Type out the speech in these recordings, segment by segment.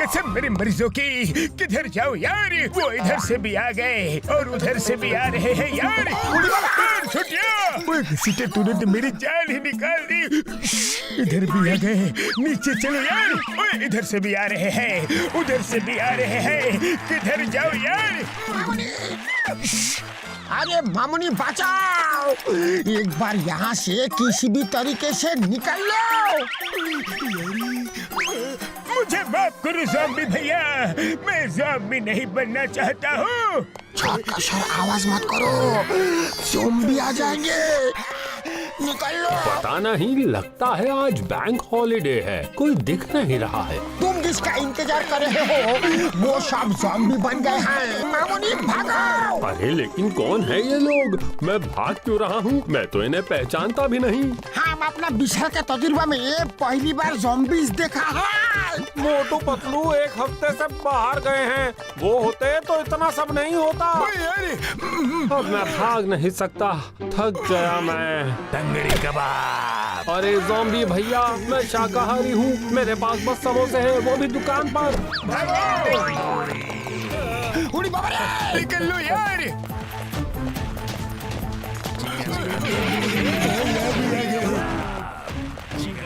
कसम मेरे मरीजों की। किधर जाओ यार, वो इधर से भी आ गए और उधर से भी आ रहे हैं यार। छुटिया, तूने तो मेरी जान ही निकाल दी। इधर भी आ गए, नीचे चलो यार। ओए इधर से भी आ रहे हैं, उधर से भी आ रहे हैं। किधर जाओ यार। अरे मामुनी बचाओ, एक बार यहाँ से किसी भी तरीके से निकल लो। मुझे माफ करो ज़ॉम्बी भैया, मैं ज़ॉम्बी नहीं बनना चाहता हूँ। छोटा सर आवाज मत करो, ज़ॉम्बी आ जाएंगे। निकल लो। पता नहीं, लगता है आज बैंक हॉलिडे है, कोई दिख नहीं रहा है। तुम जिसका इंतजार कर रहे हो वो सब ज़ॉम्बी बन गए हैं। मामुनी भागो। अरे लेकिन कौन है ये लोग? मैं भाग क्यों रहा हूँ? मैं तो इन्हें पहचानता भी नहीं। हम अपना बिछड़ के तजुर्बा में ये पहली बार ज़ॉम्बीज़ देखा है। मोटू पतलू एक हफ्ते से बाहर गए हैं, वो होते तो इतना सब नहीं होता। अब मैं भाग नहीं सकता, थक गया मैं। तंगड़ी कबाब। अरे ज़ॉम्बी भैया, मैं शाकाहारी हूँ, मेरे पास बस समोसे हैं, वो भी दुकान पर। उड़ी बाबा रे, निकल लो यार।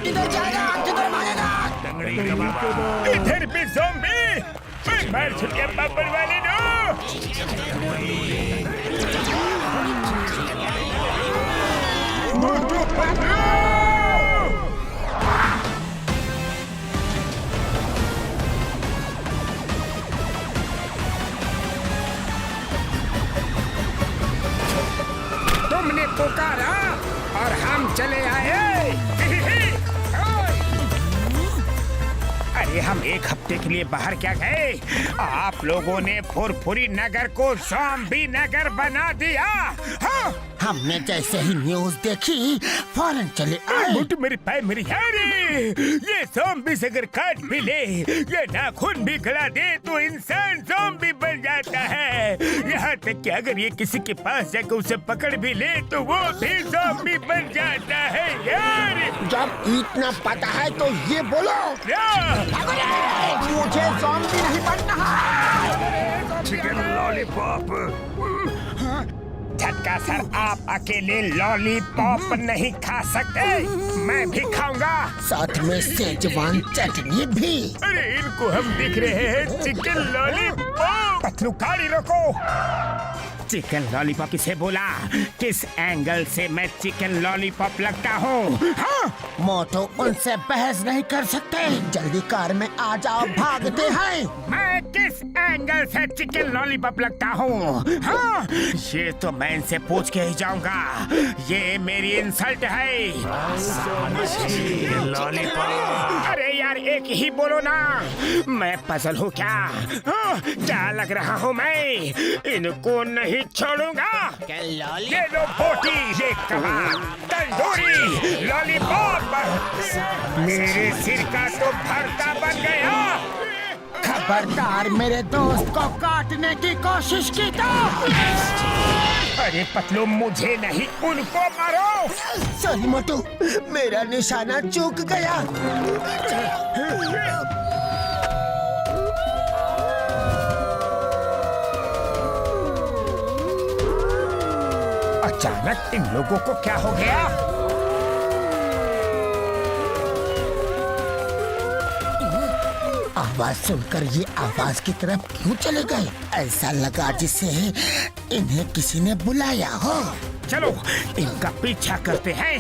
किधर जाएगा, किधर भागेगा? इधर भी ज़ॉम्बी। मार छुटिया पापड़ वाले नो। मोटू पतलू। तुमने पुकारा और हम चले आए। अरे हम एक हफ्ते के लिए बाहर क्या गए, आप लोगों ने फुरफुरी नगर को ज़ॉम्बी नगर बना दिया। हाँ? हमने जैसे ही न्यूज़ देखी फौरन चले आए। मुट्ठी मेरे पाए मेरी यारी। ये ज़ॉम्बी से अगर काट भी ले, ये नाखून भी गला दे तो इंसान ज़ॉम्बी बन जाता है। यहाँ तक कि अगर ये किसी के पास जाकर उसे पकड़ भी ले तो वो भी ज़ॉम्बी बन जाता है यार। जब इतना पता है तो ये बोलो। मुझे ज़ॉम्बी नहीं बनना है। Chicken lollipop. झटका सर, आप अकेले लॉलीपॉप नहीं खा सकते, मैं भी खाऊंगा, साथ में सेजवान चटनी भी। अरे इनको हम दिख रहे हैं चिकन लॉलीपॉप। पतलू गाड़ी रोको। चिकन लॉलीपॉप किसे बोला? किस एंगल से मैं चिकन लॉलीपॉप लगता हूँ? हाँ? मोटो उनसे बहस नहीं कर सकते, जल्दी कार में आ जाओ, भागते हैं। मैं किस एंगल से चिकन लॉलीपॉप लगता हूँ? हाँ? ये तो मैं इनसे पूछ के ही जाऊंगा, ये मेरी इंसल्ट है। लॉलीपॉप। अरे यार एक ही बोलो ना, मैं पजल हूँ क्या? हाँ? क्या लग रहा हूँ मैं? इनको नहीं छोड़ूंगा। ये लो बोटी, ये कबाब, तंदूरी, लॉलीपॉप, मेरे सिर का तो भरता बन गया। खबरदार मेरे दोस्त को काटने की कोशिश की तो। अरे पतलू, मुझे नहीं उनको मारो। सॉरी मोटू, मेरा निशाना चूक गया। अचानक इन लोगों को क्या हो गया? आवाज सुनकर ये आवाज की तरफ क्यों चले गए? ऐसा लगा जिसे इन्हें किसी ने बुलाया हो। चलो इनका पीछा करते हैं।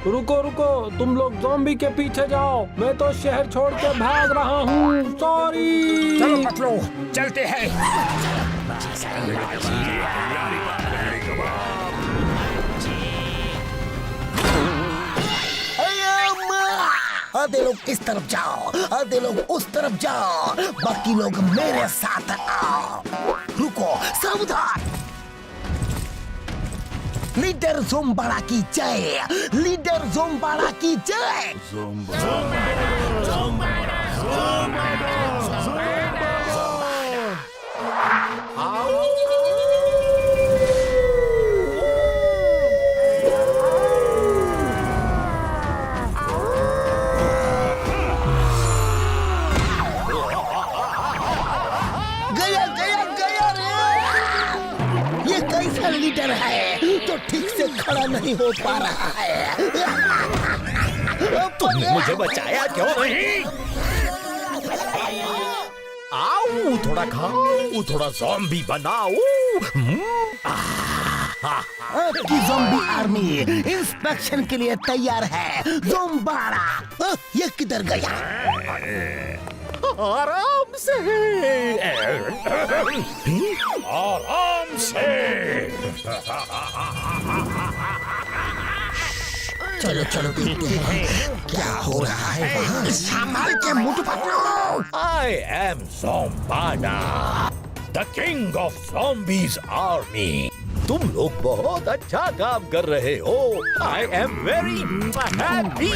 रुको रुको, तुम लोग ज़ॉम्बी के पीछे जाओ, मैं तो शहर छोड़ के भाग रहा हूँ। सॉरी। चलो पतलू, चलते हैं। आधे लोग इस तरफ जाओ, आधे लोग उस तरफ जाओ, बाकी लोग मेरे साथ आओ। रुको, सावधान। लीडर ज़ोम्बाड़ा की जय, लीडर ज़ोम्बाड़ा की जय। खड़ा नहीं हो पा रहा है। तुमने मुझे बचाया क्यों नहीं? आओ थोड़ा खाओ, थोड़ा ज़ॉम्बी बनाओ। आपकी ज़ॉम्बी आर्मी इंस्पेक्शन के लिए तैयार है। ज़ोम्बाड़ा ये किधर गया? आराम से, आराम से। चलो चलो देखते हैं क्या हो रहा है वहाँ। संभाल के Motu Patlu. I am Zombada, the king of zombies army. तुम लोग बहुत अच्छा काम कर रहे हो। I am very happy.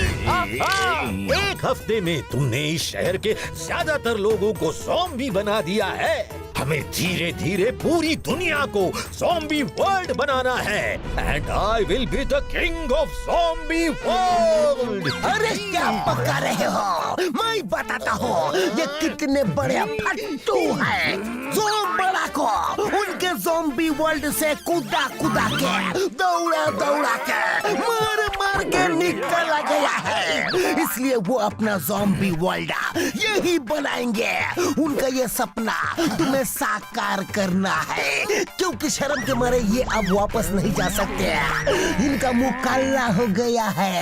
एक हफ्ते में तुमने इस शहर के ज्यादातर लोगों को ज़ॉम्बी बना दिया है। हमें धीरे धीरे पूरी दुनिया को ज़ॉम्बी वर्ल्ड बनाना है। And I will be the king of zombie world. अरे क्या पका रहे हो? मैं बताता हूँ ये कितने बड़े फट्टू हैं। ज़ोम्बाड़ा को उनके ज़ॉम्बी वर्ल्ड से कूदा कूदा के दौड़ा दौड़ा के मार मार के निकल गया है। इसलिए वो अपना ज़ॉम्बी वर्ल्ड यही बनाएंगे। उनका ये सपना तुम्हें साकार करना है, क्योंकि शर्म के मारे ये अब वापस नहीं जा सकते। इनका मुंह काला हो गया है।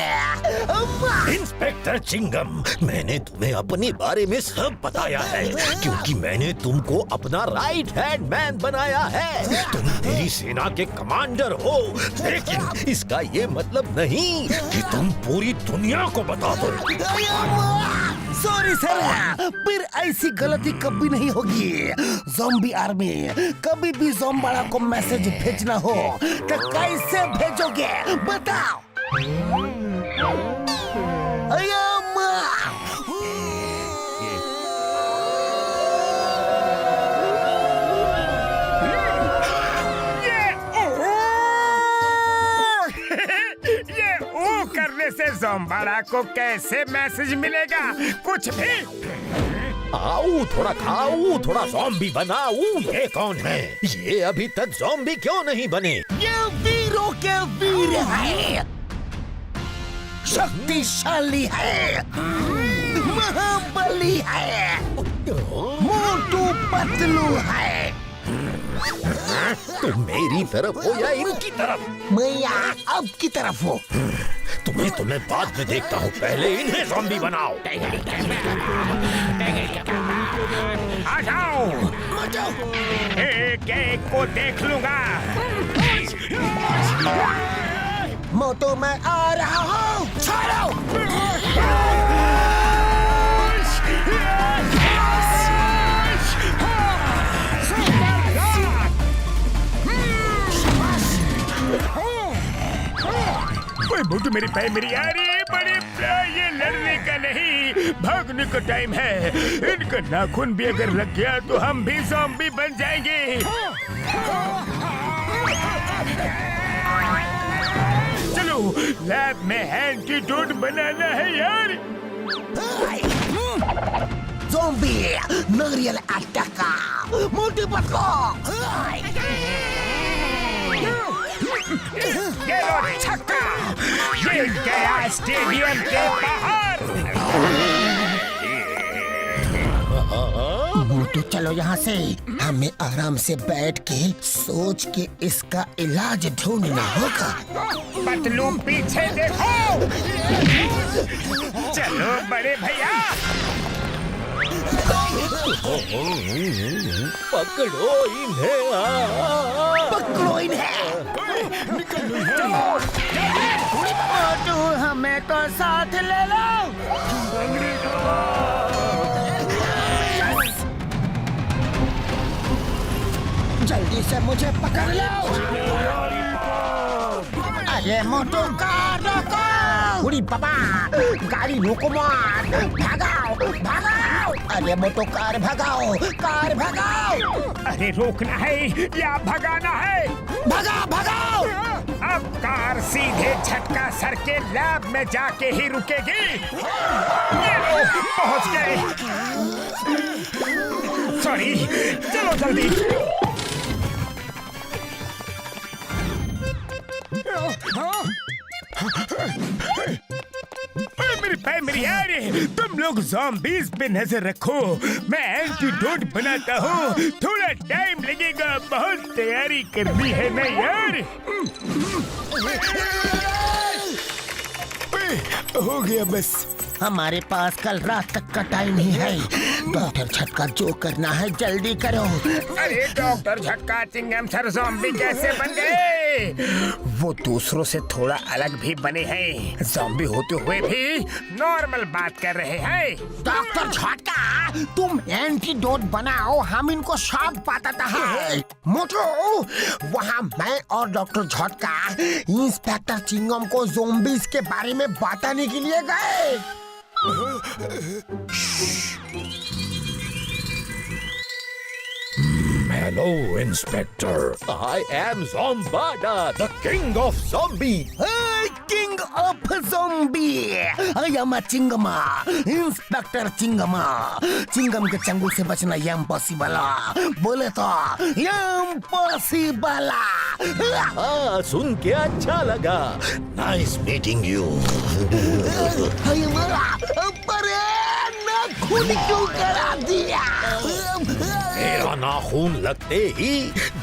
इंस्पेक्टर चिंगम, मैंने तुम्हें अपने बारे में सब बताया है, क्योंकि मैंने तुमको अपना राइट हैंड मैन बनाया है। तुम मेरी सेना के कमांडर हो, लेकिन इसका ये मतलब नहीं कि तुम पूरी दुनिया को बता दो। सॉरी सर, फिर ऐसी गलती कभी नहीं होगी। ज़ॉम्बी आर्मी कभी भी ज़ोम्बाड़ा को मैसेज भेजना हो तो कैसे भेजोगे बताओ? ये ओ करने से ज़ोम्बाड़ा को कैसे मैसेज मिलेगा? कुछ भी। आओ थोड़ा खाओ, थोड़ा ज़ॉम्बी बनाओ। ये कौन है? ये अभी तक ज़ॉम्बी क्यों नहीं बने? ये वीरों के वीर है, शक्तिशाली है, महाबली है, मोटू पतलू है। तुम मेरी तरफ हो या इनकी तरफ? मैं यहाँ अब की तरफ हूँ। तुम्हें बाद में देखता हूँ, पहले इन्हें ज़ॉम्बी बनाओ। आ जाओ, एक एक को देख लूंगा। मोटू मैं आ रहा हूँ, छोड़ो। मोटू मेरी भाई मेरी यार, ये बड़े ये लड़ने का नहीं, भागने का टाइम है। इनका नाखून भी अगर लग गया तो हम भी ज़ॉम्बी बन जाएंगे। चलो लैब में एंटीडोट बनाना है यार। ज़ॉम्बी नारियल अटैका, मोटू पतलू। ये लो छक्का, ये गया स्टेडियम के बाहर। मोटू चलो यहाँ से, हमें आराम से बैठ के सोच के इसका इलाज ढूंढना होगा। पतलू पीछे देखो। चलो बड़े भैया, पकड़ो इन्हें, पकड़ो इन्हें। मोटू हमें तो साथ ले लो। जल्दी से मुझे पकड़ लो। अरे मोटू कार रोको। उड़ी बाबा, गाड़ी रोको मत, भागाओ भागाओ। अरे मोटू कार भगाओ, कार भगाओ। अरे रोकना है या भगाना है? भगाओ भगाओ। अब कार सीधे झटका सर के लैब में जाके ही रुकेगी। ये लो, पहुंच गए। सॉरी, चलो जल्दी। मेरे भाई मेरी यार, तुम लोग ज़ॉम्बीज़ पे नजर रखो, मैं एंटीडोट बनाता हूँ। थोड़ा टाइम लगेगा, बहुत तैयारी करनी है ना यार। हो गया बस। हमारे पास कल रात तक का टाइम ही है। डॉक्टर झटका जो करना है जल्दी करो। अरे डॉक्टर झटका, चिंगम सर ज़ॉम्बी कैसे बन गए? वो दूसरों से थोड़ा अलग भी बने हैं, ज़ॉम्बी होते हुए भी नॉर्मल बात कर रहे हैं। डॉक्टर झटका, तुम एंटीडोट बनाओ, हम इनको सब बताता है। मोटू, वहाँ मैं और डॉक्टर झटका इंस्पेक्टर चिंगम को ज़ॉम्बीज़ के बारे में बताने के लिए गए। Hello, Inspector. I am Zombada, the king of zombies. King of Zombie, I am a चिंगमा, इंस्पेक्टर चिंगमा। चिंगम के चंगुल से बचना इम्पॉसिबल, बोले तो इम्पॉसिबल। हाँ, सुन के अच्छा लगा। Nice meeting you. अरे नाखून क्यों करा दिया? मेरा नाखून लगते ही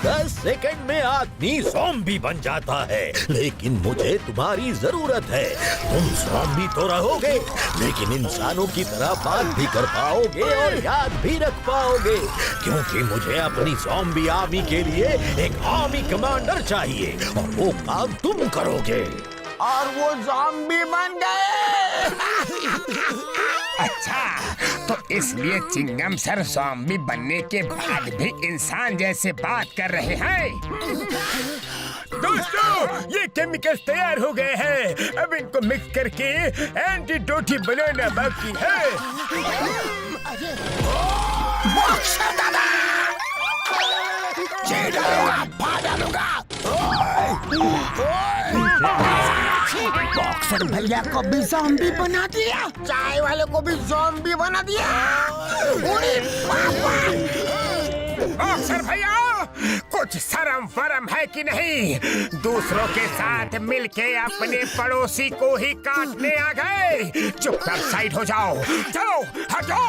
10 सेकंड में आदमी ज़ॉम्बी बन जाता है, लेकिन मुझे तुम्हारी जरूरत है। तुम ज़ॉम्बी तो रहोगे, लेकिन इंसानों की तरह बात भी कर पाओगे और याद भी रख पाओगे, क्योंकि मुझे अपनी ज़ॉम्बी आर्मी के लिए एक आर्मी कमांडर चाहिए और वो काम तुम करोगे। और वो ज़ॉम्बी बन गए। अच्छा, तो इसलिए चिंगम सर ज़ॉम्बी बनने के बाद भी इंसान जैसे बात कर रहे हैं। दोस्तों, ये केमिकल्स तैयार हो गए हैं, अब इनको मिक्स करके एंटीडोट बनाना बाकी है। बॉक्सर भैया को भी ज़ॉम्बी बना दिया, चाय वाले को भी ज़ॉम्बी बना दिया। बॉक्सर भैया, कुछ शर्म फरम है कि नहीं? दूसरों के साथ मिलके अपने पड़ोसी को ही काटने आ गए। चुपचाप साइड हो जाओ, चलो हटो।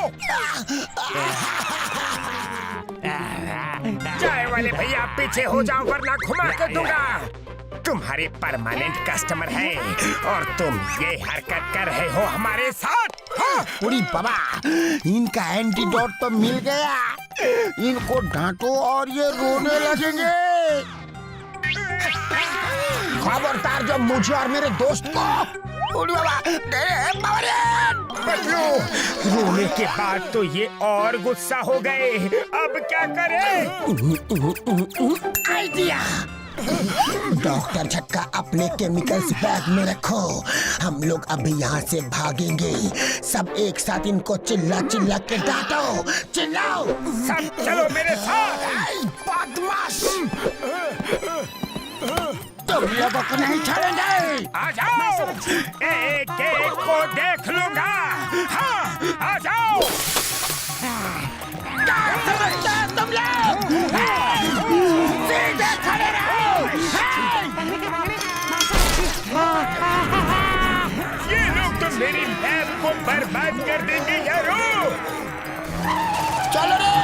चाय वाले भैया पीछे हो जाओ, वरना घुमा के दूंगा। तुम्हारे परमानेंट कस्टमर हैं और तुम ये हरकत कर रहे हो हमारे साथ। पूरी बाबा, इनका एंटीडोट तो मिल गया, इनको डांटो और ये रोने लगेंगे। खबरदार जो मुझे और मेरे दोस्त को रोने के बाद तो ये और गुस्सा हो गए। अब क्या करें? आइडिया। डॉक्टर झटका, अपने केमिकल्स बैग में रखो, हम लोग अभी यहाँ से भागेंगे। सब एक साथ इनको चिल्ला चिल्ला के डांटो, चिल्लाओ। सब चलो मेरे साथ। बदमाश, तुम लोगों को नहीं छोड़ेंगे। आ जाओ, एक एक को देख लूंगा। हाँ, आ जाओ। क्या समझते हैं तुम लोग? सीधे खड़े रहो। ये लोग तो मेरी लैब को बर्बाद कर देंगे यारो। चलो रे।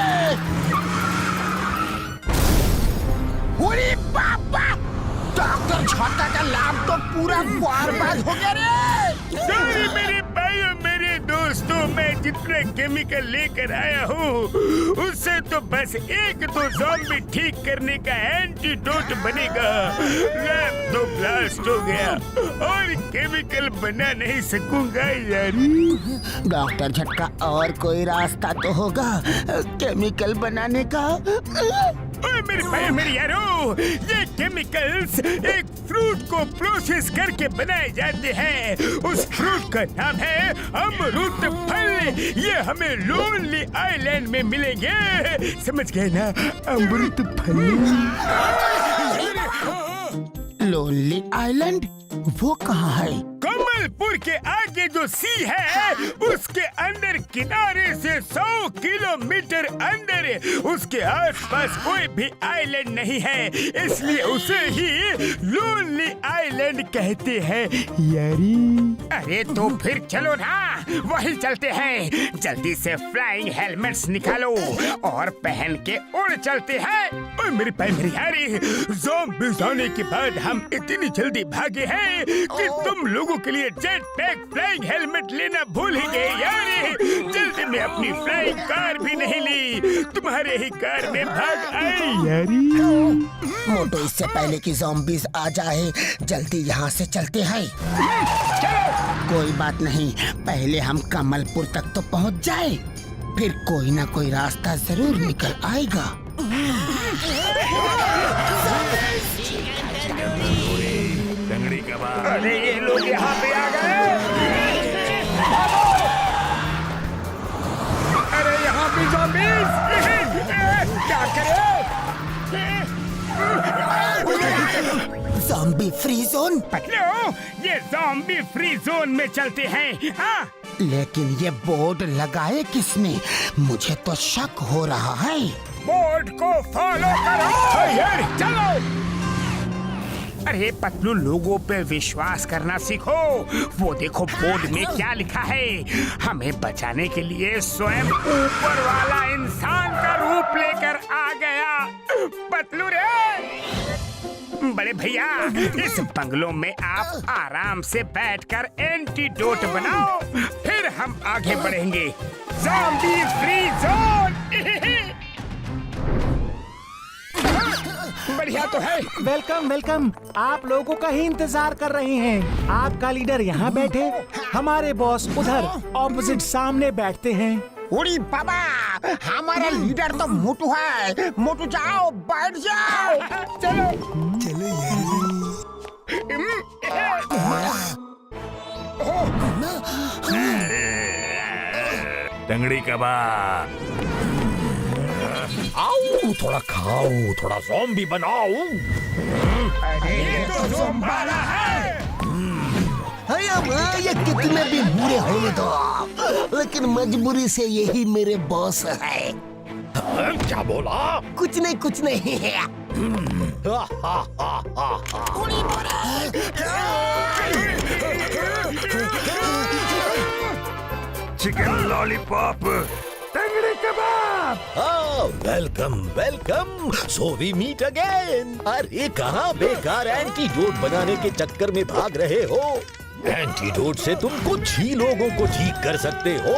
अरे पापा, डॉक्टर झटका का लैब तो पूरा बर्बाद हो गया रे। सॉरी मेरे भाइयों, मेरे दोस्तों, मैं जितने केमिकल लेकर आया हूँ उससे तो बस एक दो ज़ॉम्बी ठीक करने का एंटीडोट बनेगा। लैब तो ब्लास्ट हो गया और केमिकल बना नहीं सकूंगा यार। डॉक्टर झटका, और कोई रास्ता तो होगा केमिकल बनाने का? मेरे भाई मेरे यारो, ये केमिकल्स एक फ्रूट को प्रोसेस करके बनाए जाते हैं। उस फ्रूट का नाम है अमरूद फल। ये हमें लोनली आइलैंड में मिलेंगे, समझ गए ना? अमरूद फल। लोनली आइलैंड वो कहाँ है? कमल कमलपुर के आगे जो सी है उसके अंदर किनारे से 100 किलोमीटर अंदर उसके आसपास कोई भी आइलैंड नहीं है, इसलिए उसे ही लोनली आइलैंड कहते हैं यारी। अरे तो फिर चलो ना, वही चलते हैं। जल्दी से फ्लाइंग हेलमेट्स निकालो और पहन के उड़ चलते हैं। ओए मेरी यारी, ज़ॉम्बीज़ आने के बाद हम इतनी जल्दी भागे हैं कि तुम लोगों के लिए जेट पैक फ्लाइंग हेलमेट लेना भूल ही गए यारी। जल्दी में अपनी फ्लाइंग कार भी नहीं ली, तुम्हारे ही कार में भाग आए यारी। मोटू, इससे पहले कि ज़ॉम्बीज़ आ जाए जल्दी यहाँ से चलते हैं। कोई बात नहीं, पहले हम कमलपुर तक तो पहुँच जाए, फिर कोई ना कोई रास्ता जरूर निकल आएगा। तंगड़ी कबाब। अरे ये लोग यहाँ पे आ गए। अरे यहाँ भी ज़ॉम्बीज़। क्या करें? Zombie free zone. पकड़ो, ये ज़ॉम्बी फ्री जोन में चलते हैं। हाँ, लेकिन ये बोर्ड लगाए किसने? मुझे तो शक हो रहा है। बोर्ड को फॉलो करो यार, चलो। अरे पतलू, लोगों पे विश्वास करना सीखो। वो देखो बोर्ड में क्या लिखा है। हमें बचाने के लिए स्वयं ऊपर वाला इंसान का रूप लेकर आ गया। पतलू रे, बड़े भैया, इस बंगलों में आप आराम से बैठकर एंटीडोट बनाओ, फिर हम आगे बढ़ेंगे। Zombie free zone. बढ़िया तो है। वेलकम वेलकम, आप लोगों का ही इंतजार कर रहे हैं। आपका लीडर यहाँ बैठे, हमारे बॉस उधर ऑपोजिट सामने बैठते हैं। उड़ी बाबा, हमारा लीडर तो मोटू है। मोटू जाओ, बैठ जाओ। चलो चलो तंगड़ी कबाब। आओ, थोड़ा खाओ, थोड़ा ज़ॉम्बी बनाओ। ये तो ज़ोंबाला है। ये कितने भी बुरे होने दो, लेकिन मजबूरी से यही मेरे बॉस है। क्या बोला? कुछ नहीं है। Chicken lollipop, tangdi kabab. Welcome welcome, so we meet again. अरे कहाँ बेकार एंटीडोट बनाने के चक्कर में भाग रहे हो? एंटीडोट से तुम कुछ ही लोगों को ठीक कर सकते हो,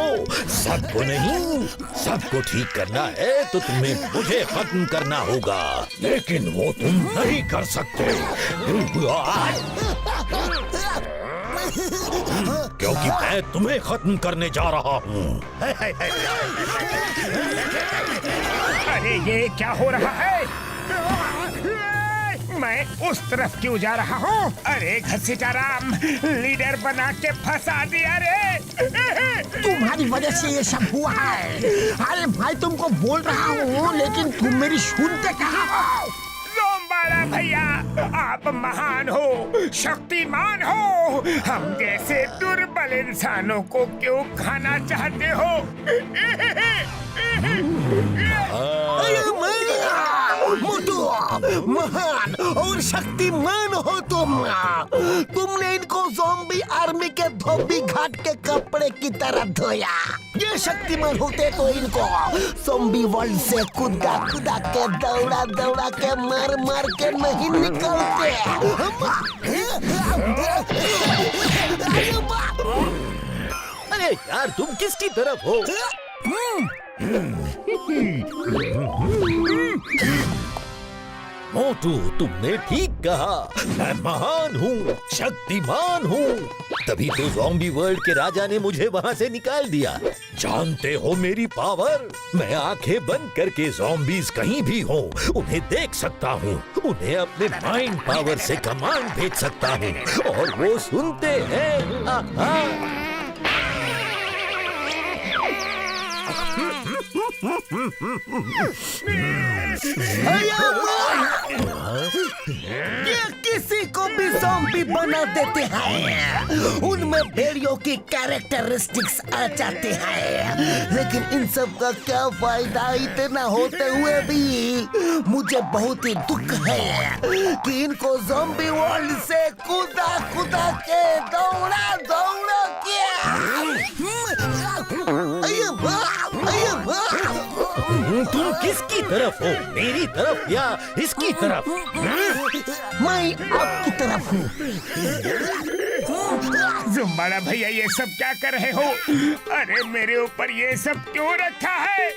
सबको नहीं। सबको ठीक करना है तो तुम्हें मुझे खत्म करना होगा, लेकिन वो तुम नहीं कर सकते क्योंकि मैं तुम्हें खत्म करने जा रहा हूँ। अरे ये क्या हो रहा है? मैं उस तरफ क्यों जा रहा हूँ? अरे घसीटाराम, लीडर बना के फंसा दिया रे। तुम्हारी वजह से ये सब हुआ है। अरे भाई, तुमको बोल रहा हूँ, लेकिन तुम मेरी सुनते कहाँ हो? ज़ोंबाला भैया, आप महान हो, शक्तिमान हो। हम जैसे दुर्बल इंसानों को क्यों खाना चाहते हो? मोटू, महान और शक्तिमान हो तुम। तुमने इनको ज़ॉम्बी आर्मी के धोबी घाट के कपड़े की तरह धोया। ये शक्तिमान होते तो इनको ज़ॉम्बी वर्ल्ड से कुदा के दौड़ा के मार के नहीं निकलते। अरे यार, तुम किसकी तरफ हो? मोटू, तुमने ठीक कहा। मैं महान हूँ, शक्तिमान हूँ, तभी तो ज़ॉम्बी वर्ल्ड के राजा ने मुझे वहाँ से निकाल दिया। जानते हो मेरी पावर? मैं आंखें बंद करके ज़ॉम्बीज़ कहीं भी हों उन्हें देख सकता हूँ, उन्हें अपने माइंड पावर से कमांड भेज सकता हूँ और वो सुनते हैं। ये किसी को भी ज़ॉम्बी बना देते हैं। उनमें भेड़ियों की कैरेक्टरिस्टिक्स आ जाते हैं, लेकिन इन सब का क्या फायदा इतना होते हुए भी। मुझे बहुत ही दुख है कि इनको ज़ॉम्बी वर्ल्ड से कूदा कूदा के दौड़ा दौड़ा के तुम किसकी तरफ हो, मेरी तरफ या इसकी तरफ? मैं आपकी तरफ हूँ। जुम्बाड़ा भैया ये सब क्या कर रहे हो? अरे मेरे ऊपर ये सब क्यों रखा है?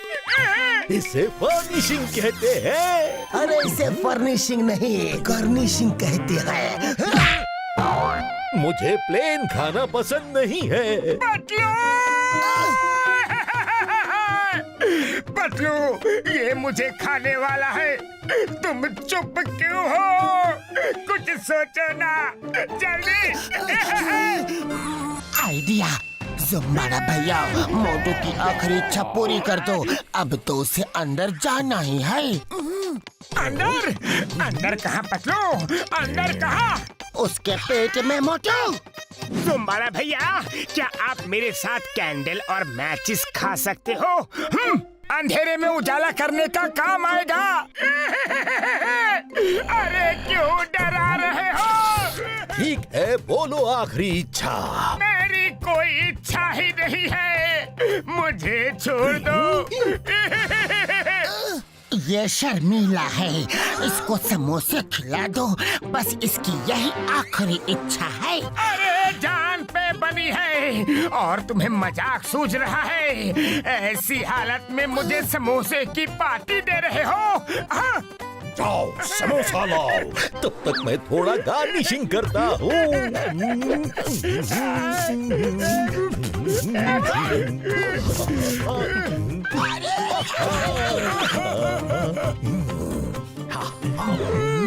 इसे फर्निशिंग कहते हैं। अरे इसे फर्निशिंग नहीं, गार्निशिंग कहते हैं। मुझे प्लेन खाना पसंद नहीं है। पतलू, ये मुझे खाने वाला है। तुम चुप क्यों हो? कुछ सोचो ना, जल्दी। आइडिया। ज़ुम्बाड़ा भैया, मोटू की आखिरी इच्छा पूरी कर दो। अब तो उसे अंदर जाना ही है। अंदर? अंदर कहाँ पतलू? अंदर कहाँ? उसके पेट में मोटू। जुम्बाड़ा भैया, क्या आप मेरे साथ कैंडल और मैचिस खा सकते हो? अंधेरे में उजाला करने का काम आएगा। अरे क्यों डरा रहे हो? ठीक है, बोलो आखिरी इच्छा। मेरी कोई इच्छा ही नहीं है, मुझे छोड़ दो। ये शर्मीला है, इसको समोसे खिला दो। बस इसकी यही आखिरी इच्छा है। अरे जान पे बनी है और तुम्हें मजाक सूझ रहा है। ऐसी हालत में मुझे समोसे की पार्टी दे रहे हो? हाँ? जाओ समोसा लाओ, तब तक मैं थोड़ा गार्निशिंग करता हूँ।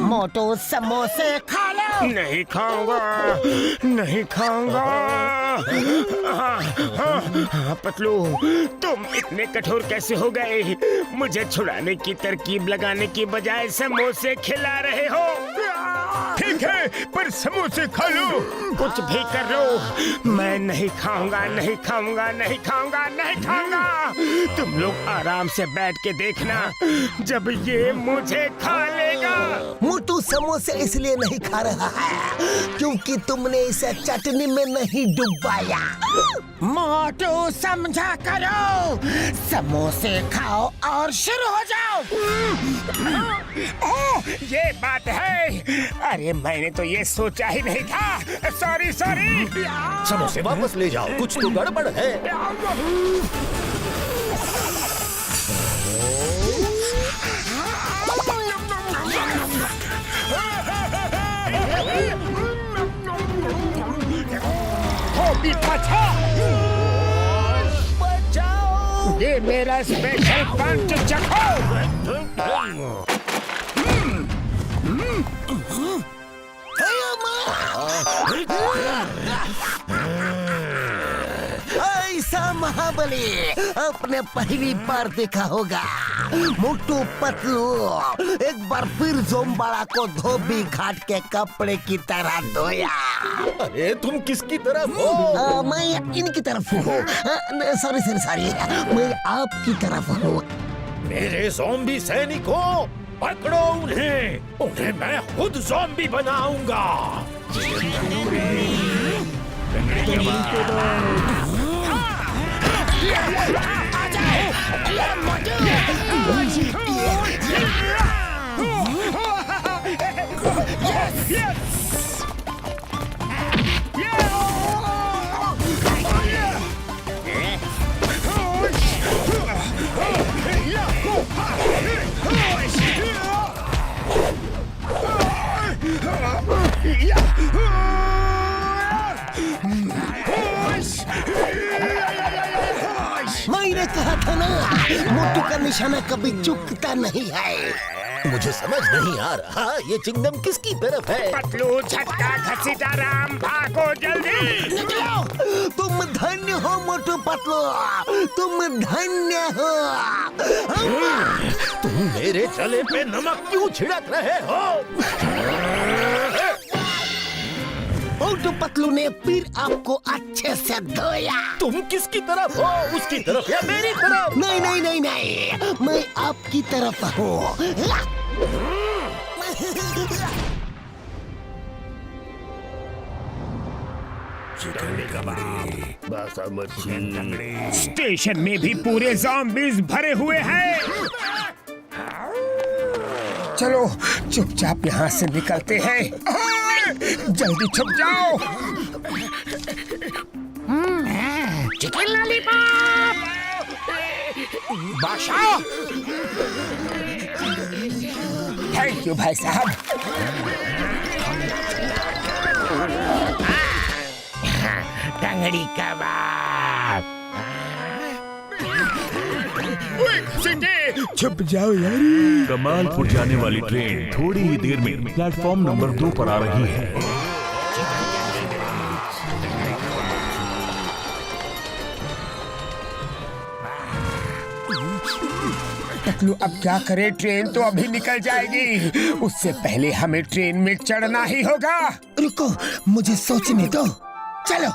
मोटू समोसे खा लो। नहीं खाऊंगा, नहीं खाऊंगा। हाँ, पतलू, तुम इतने कठोर कैसे हो गए? मुझे छुड़ाने की तरकीब लगाने की बजाय समोसे खिला रहे हो। ठीक है, पर समोसे खा लो, कुछ भी कर लो। मैं नहीं खाऊंगा, नहीं खाऊंगा, नहीं खाऊंगा, नहीं खाऊंगा। तुम लोग आराम से बैठ के देखना, जब ये मुझे खा लेगा। मोटू समोसे इसलिए नहीं खा रहा है क्योंकि तुमने इसे चटनी में नहीं डुबाया। मोटू समझा करो, समोसे खाओ और शुरू हो जाओ। ओह, ये बात है। अरे मैंने तो ये सोचा ही नहीं था। Sorry sorry. समोसे वापस ले जाओ, कुछ तो गड़बड़ है। बचाओ! ये मेरा स्पेशल पंच चखो। ऐसा महाबली अपने पहली बार देखा होगा। मोटू पतलू एक बार फिर ज़ुम्बाड़ा को धोबी घाट के कपड़े की तरह धोया। अरे तुम किसकी तरफ हो? मैं इनकी तरफ हूँ। सॉरी सॉरी सॉरी, मैं आपकी तरफ हूँ। मेरे ज़ॉम्बी सैनिकों, पकड़ो उन्हें, उन्हें मैं खुद ज़ॉम्बी बनाऊंगा। मैंने कहा था ना, मोटू का निशाना कभी चूकता नहीं है। मुझे समझ नहीं आ रहा ये चिंगम किसकी तरफ है। पतलू झटका घसीटा राम, भागो जल्दी। निकलो, तुम धन्य हो मोटू पतलू, तुम धन्य हो। तुम मेरे चले पे नमक क्यों छिड़क रहे हो? मोटू पतलू ने फिर आपको अच्छे से धोया। तुम किसकी तरफ हो, उसकी तरफ या मेरी तरफ? नहीं नहीं नहीं नहीं, मैं आपकी तरफ हूँ। स्टेशन में भी पूरे ज़ॉम्बीज़ भरे हुए हैं। चलो चुपचाप यहाँ से निकलते हैं। जल्दी छुप जाओ। चिकन लॉलीपॉप बादशाह। थैंक यू भाई साहब। टंगड़ी कबाब। छुप जाओ यार। कमालपुर जाने वाली ट्रेन थोड़ी ही देर में प्लेटफॉर्म नंबर 2 पर आ रही है। पतलू अब क्या करे, ट्रेन तो अभी निकल जाएगी। उससे पहले हमें ट्रेन में चढ़ना ही होगा। रुको, मुझे सोचने दो। चलो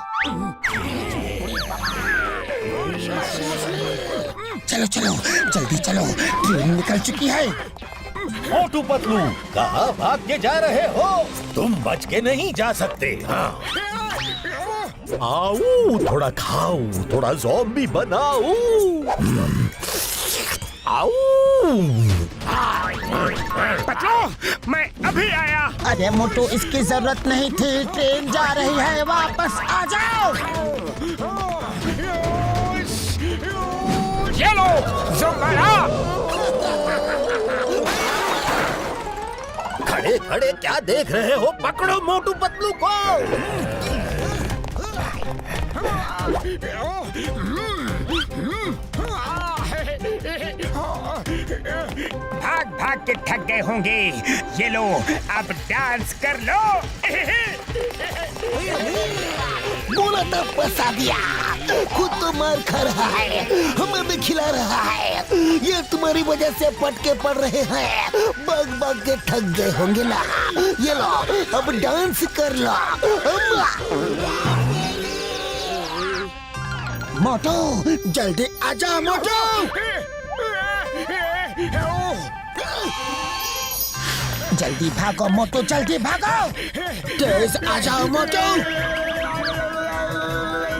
चलो चलो जल्दी चलो, ट्रेन निकल चुकी है। मोटू पतलू कहाँ भाग के जा रहे हो? तुम बच के नहीं जा सकते। हाँ। आओ थोड़ा खाओ, थोड़ा ज़ॉम्बी बनाओ। आओ। पतलू मैं अभी आया। अरे मोटू इसकी जरूरत नहीं थी, ट्रेन जा रही है, वापस आ जाओ। ये लो ज़ोंबरा। खड़े खड़े क्या देख रहे हो? पकड़ो मोटू पतलू को। भाग भाग के थक गए होंगे। ये लो अब डांस कर लो। बोला था फंसा दिया, खुद तो मार खा रहा है, हमें भी खिला रहा है। ये तुम्हारी वजह से पटके पड़ रहे हैं, भाग भाग के थक गए होंगे ना। ये लो अब डांस कर लो। मोटू जल्दी आजा मोटू। जल्दी भागो मोटू, जल्दी भागो। तेज आ जाओ मोटू।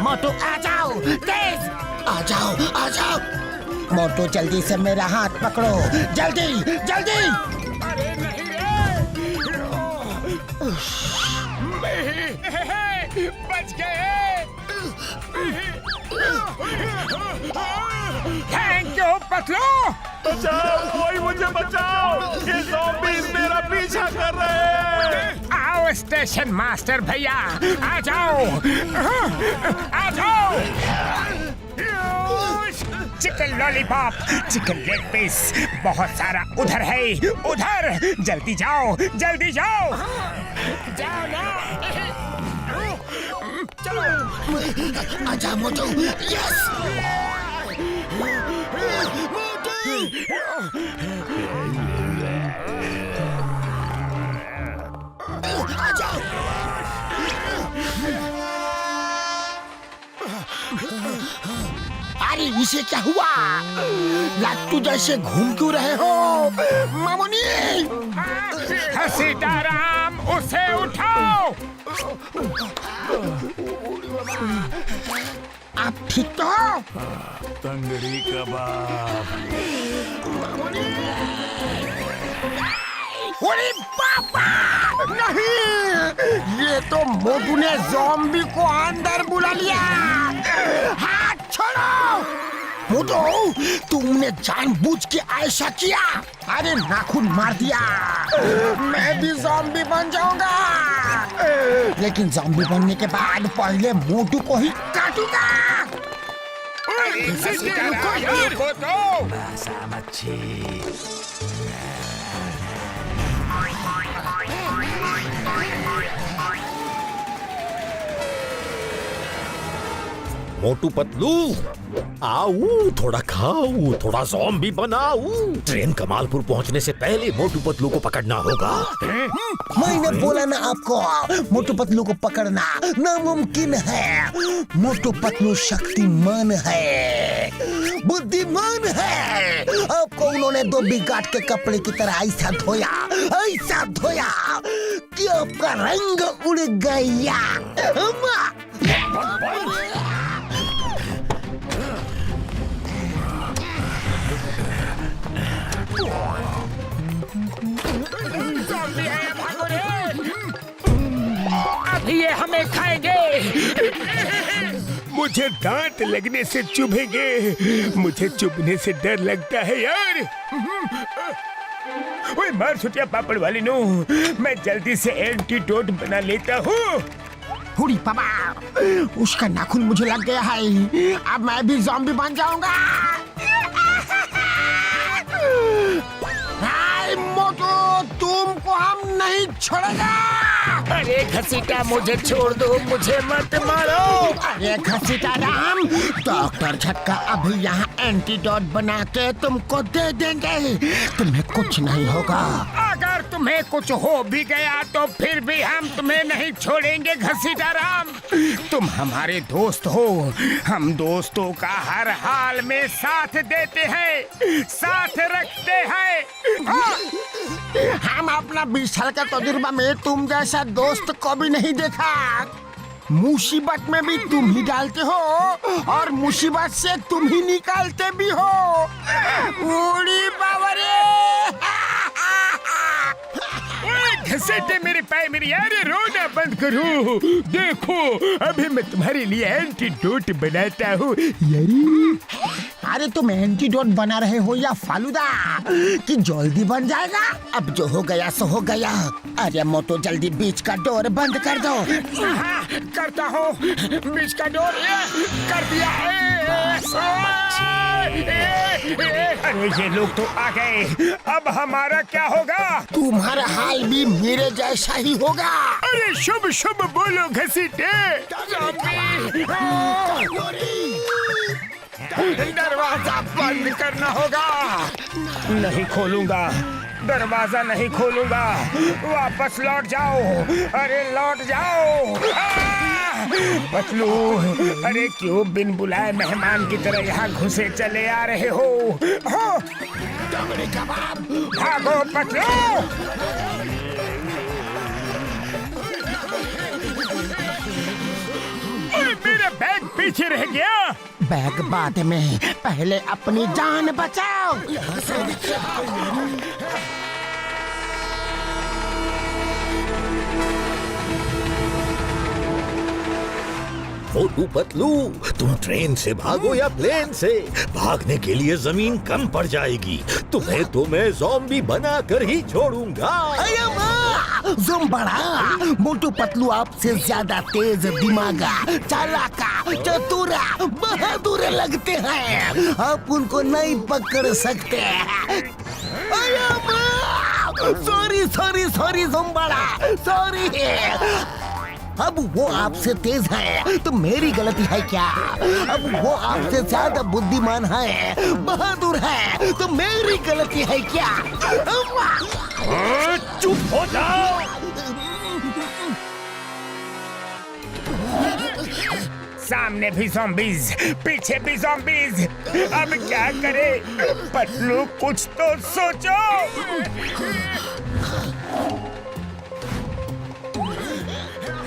मोटू आ जाओ, तेज आ जाओ, आ जाओ। मोटू जल्दी से मेरा हाथ पकड़ो, जल्दी जल्दी। अरे नहीं रे, बच गए। Thank you Patlu. बचाओ, कोई मुझे बचाओ, ये ज़ॉम्बीज़ मेरा पीछा कर रहे हैं। आओ स्टेशन मास्टर भैया, आ जाओ आ जाओ। Chicken lollipop, chicken leg piece, बहुत सारा उधर है, उधर। जल्दी जाओ, जल्दी जाओ। जाओ ना। चलो आजा मोटू। यस आजा। अरे इसे क्या हुआ? लाट्टू जैसे घूम क्यों रहे हो मामूनी? सीताराम उसे उठाओ। आप ठीक तो हो? तंगड़ी कबाब। अरे पापा नहीं, ये तो मोटू ने ज़ॉम्बी को अंदर बुला लिया। हाथ छोड़ो मोटू, तुमने जानबूझ के ऐसा किया। अरे नाखून मार दिया, मैं भी ज़ॉम्बी बन जाऊंगा। लेकिन ज़ॉम्बी बनने के बाद पहले मोटू को ही काटूंगा। रुको तो। मोटू पतलू आओ, थोड़ा खाओ, थोड़ा ज़ॉम्बी बनाओ। ट्रेन कमालपुर पहुंचने से पहले मोटू पतलू को पकड़ना होगा। मैंने बोला ना आपको, मोटू पतलू को पकड़ना नामुमकिन है। मोटू पतलू शक्तिमान है, बुद्धिमान है। आपको उन्होंने धोबी घाट के कपड़े की तरह ऐसा धोया कि आपका रंग उड़ गया। अब ये हमें खाएंगे। मुझे दांत लगने से चुभेंगे। मुझे चुभने से डर लगता है यार। ओए मार छुटिया पापड़ वाली नो, मैं जल्दी से एंटीडोट बना लेता हूँ। हुडी पापा, उसका नाखून मुझे लग गया है। अब मैं भी ज़ॉम्बी बन जाऊंगा। हाय मोटू, तुमको हम नहीं छोड़ेगा। अरे घसीटा मुझे छोड़ दो, मुझे मत मारो। अरे घसीटा राम, डॉक्टर झटका अभी यहाँ एंटीडोट बना के तुमको दे देंगे। तुम्हें कुछ नहीं होगा। अगर तुम्हें कुछ हो भी गया तो फिर भी हम तुम्हें नहीं छोड़ेंगे घसीटा राम। तुम हमारे दोस्त हो। हम दोस्तों का हर हाल में साथ देते हैं, साथ रखते हैं। हम अपना 20 साल का तजुर्बा में तुम जैसा दोस्त को भी नहीं देखा। मुसीबत में भी तुम ही डालते हो और मुसीबत से तुम ही निकालते भी हो। बूढ़ी बावरे। घसीटे मेरे पाए मेरी यार, रोना बंद करो। देखो अभी मैं तुम्हारे लिए एंटीडोट बनाता हूँ। अरे तुम एंटीडोट बना रहे हो या फालूदा कि जल्दी बन जाएगा? अब जो हो गया सो हो गया। अरे मोटू जल्दी बीच का डोर बंद कर दो। हाँ, करता हूँ। बीच का डोर कर दिया। अरे ये लोग तो आ गए। अब हमारा क्या होगा? तुम्हारा हाल भी मेरे जैसा ही होगा। अरे शुभ शुभ बोलो घसीटे। दरवाजा बंद करना होगा। नहीं खोलूंगा, दरवाजा नहीं खोलूंगा। वापस लौट जाओ। अरे लौट जाओ। पतलू, अरे क्यों बिन बुलाए मेहमान की तरह यहाँ घुसे चले आ रहे हो? भागो पतलू। मेरा बैग पीछे रह गया। बैग बाद में, पहले अपनी जान बचाओ। मोटू पतलू, तुम ट्रेन से भागो या प्लेन से, भागने के लिए जमीन कम पड़ जाएगी। तुम्हें तो मैं ज़ॉम्बी बना कर ही छोड़ूंगा। अरे वाह, ज़ुम्बड़ा, मोटू पतलू आपसे ज्यादा तेज दिमागा, चालाका, चतुरा, बहादुर लगते हैं। आप उनको नहीं पकड़ सकते। अरे वाह, सॉरी ज़ुम्बड़ा, सॉरी। अब वो आपसे तेज है तो मेरी गलती है क्या? अब वो आपसे ज्यादा बुद्धिमान है, बहादुर है तो मेरी गलती है क्या? चुप हो जाओ। सामने भी ज़ॉम्बीज़, पीछे भी ज़ॉम्बीज़। अब क्या करे? पतलू कुछ तो सोचो।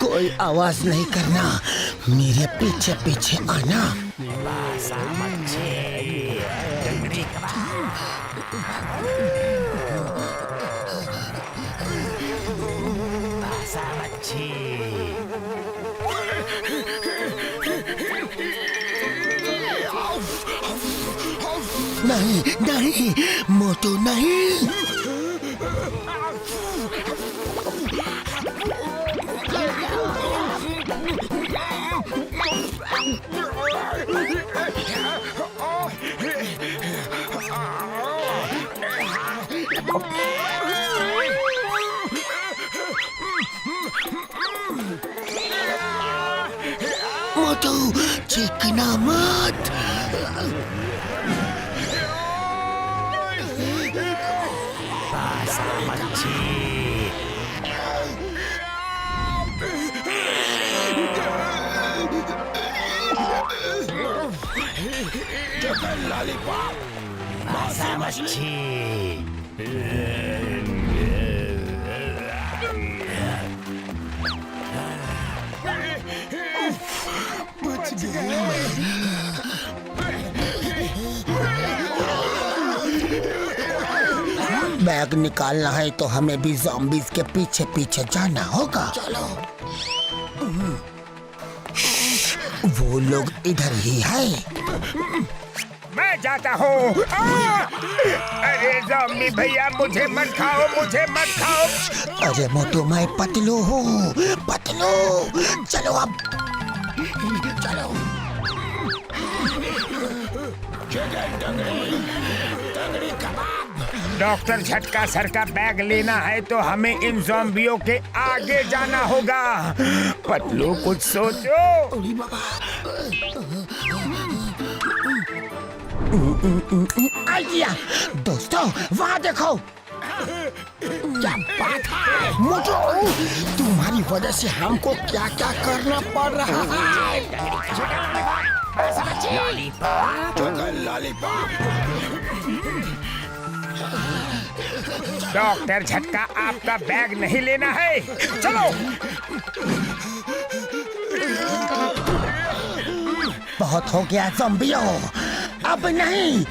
कोई आवाज नहीं करना, मेरे पीछे पीछे आना। नहीं नहीं मोटू नहीं। मोटू चिकना मत। बैग निकालना है तो हमें भी ज़ॉम्बीज़ के पीछे पीछे जाना होगा। चलो। वो लोग इधर ही है। मैं जाता हूँ। अरे ज़ॉम्बी भैया मुझे मत खाओ, मुझे मत खाओ। अरे मोटू मैं पतलू हूँ, पतलू। चलो अब, चलो। डॉक्टर झटका सर का बैग लेना है तो हमें इन ज़ॉम्बियों के आगे जाना होगा। पतलू कुछ सोचो। आइडिया दोस्तों, वहाँ देखो। क्या बात है मोटू, तुम्हारी वजह से हमको क्या क्या करना पड़ रहा है। डॉक्टर झटका आपका बैग नहीं लेना है, चलो। बहुत हो गया ज़ॉम्बियों, अब नहीं।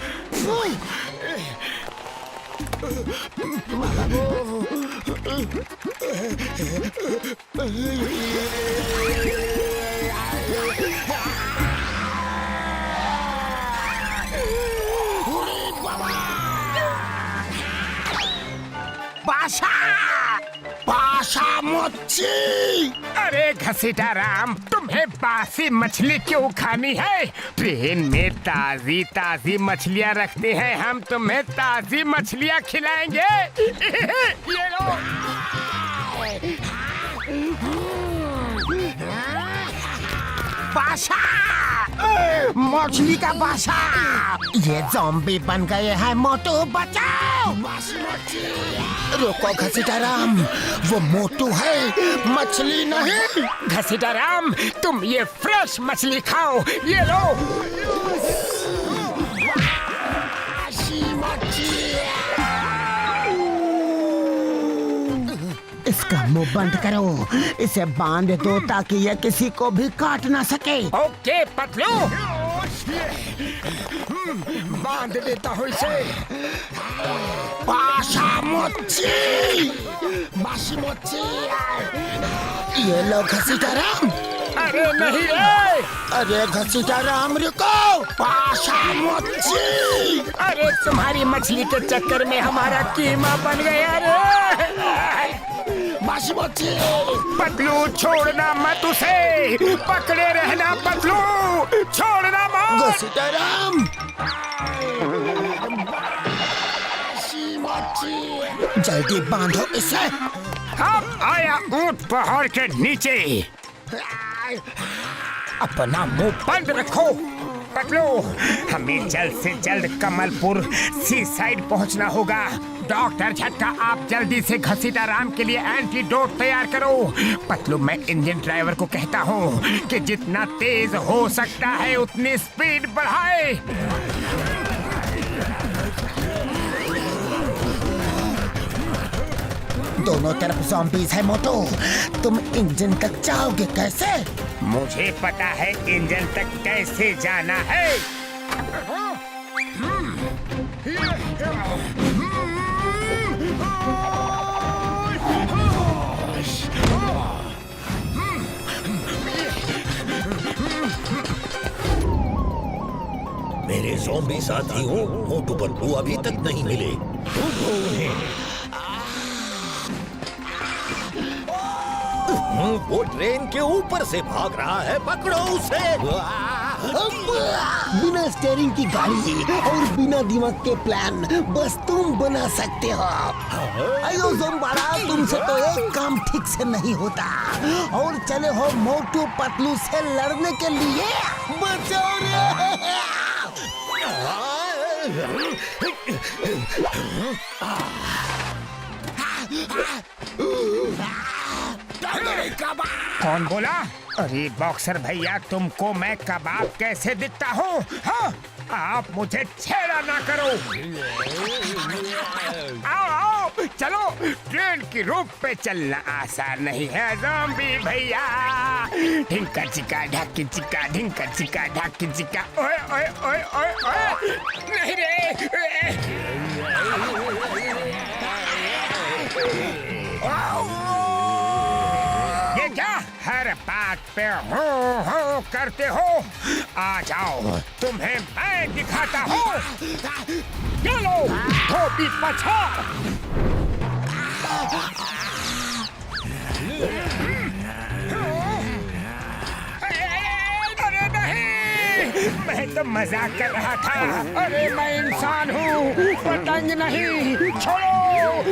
पाशा मोची। अरे घसीटा राम, तुम्हें बासी मछली क्यों खानी है? ट्रेन में ताजी ताजी मछलियाँ रखते हैं हम, तुम्हें ताजी मछलियाँ खिलाएंगे। ये लो। बाशा, मछली का बाशा। ये ज़ॉम्बी बन गए हैं मोटू, बचाओ। रुको घसीटा राम, वो मोटू है, मछली नहीं। घसीटा राम, तुम ये फ्रेश मछली खाओ, ये लो। इसका मुंह बंद करो, इसे बांध दो ताकि ये किसी को भी काट ना सके। ओके पतलू, बांध देता हूँ इसे। पाशा मोची, बाशी मोची। ये लो घसीटा राम। अरे नहीं रे। अरे घसीटा राम रुको, पाशा मोची। अरे तुम्हारी मछली के चक्कर में हमारा कीमा बन गया रे। बाशी मोची। पतलू छोड़ना मत उसे, पकड़े रहना पतलू, छोड़ना मत। घसीटा राम। जल्दी बांधो इसे। अब आया ऊंट पहाड़ के नीचे। अपना मुंह बंद रखो। पतलू, हमें जल्द से जल्द कमलपुर सी साइड पहुंचना होगा। डॉक्टर झटका, आप जल्दी से घसीटा राम के लिए एंटीडोट तैयार करो। पतलू, मैं इंजन ड्राइवर को कहता हूँ कि जितना तेज हो सकता है उतनी स्पीड बढ़ाए। दोनों तरफ ज़ॉम्बीज़ है मोटू, तुम इंजन तक जाओगे कैसे? मुझे पता है इंजन तक कैसे जाना है। मेरे ज़ॉम्बी साथियों, मोटू पतलू अभी तक नहीं मिले। वो ट्रेन के ऊपर से भाग रहा है, पकड़ो उसे। बिना स्टीयरिंग की गाड़ी और बिना दिमाग के प्लान बस तुम बना सकते हो। अयो ज़ोंबाड़ा, तुमसे तो एक काम ठीक से नहीं होता और चले हो मोटू पतलू से लड़ने के लिए। बचाओ रे! कौन बोला? अरे बॉक्सर भैया, तुमको मैं कबाब कैसे दिखता हूँ? हाँ? आप मुझे छेड़ा ना करो। आओ आओ, चलो। ट्रेन की रूप पे चलना आसान नहीं है ज़ॉम्बी भैया। ढिंका चिका ढाकी चिका, ढिंका चिका ढाकी चिका। ओए ओए ओए ओए ओए, नहीं रे। ये क्या हर बात पे हो करते हो? आ जाओ, तुम्हें मैं दिखाता हूँ। चलो, धोबी पछाड़। अरे नहीं, मैं तो मजाक कर रहा था। अरे मैं इंसान हूँ, पतंग नहीं। छोड़ो,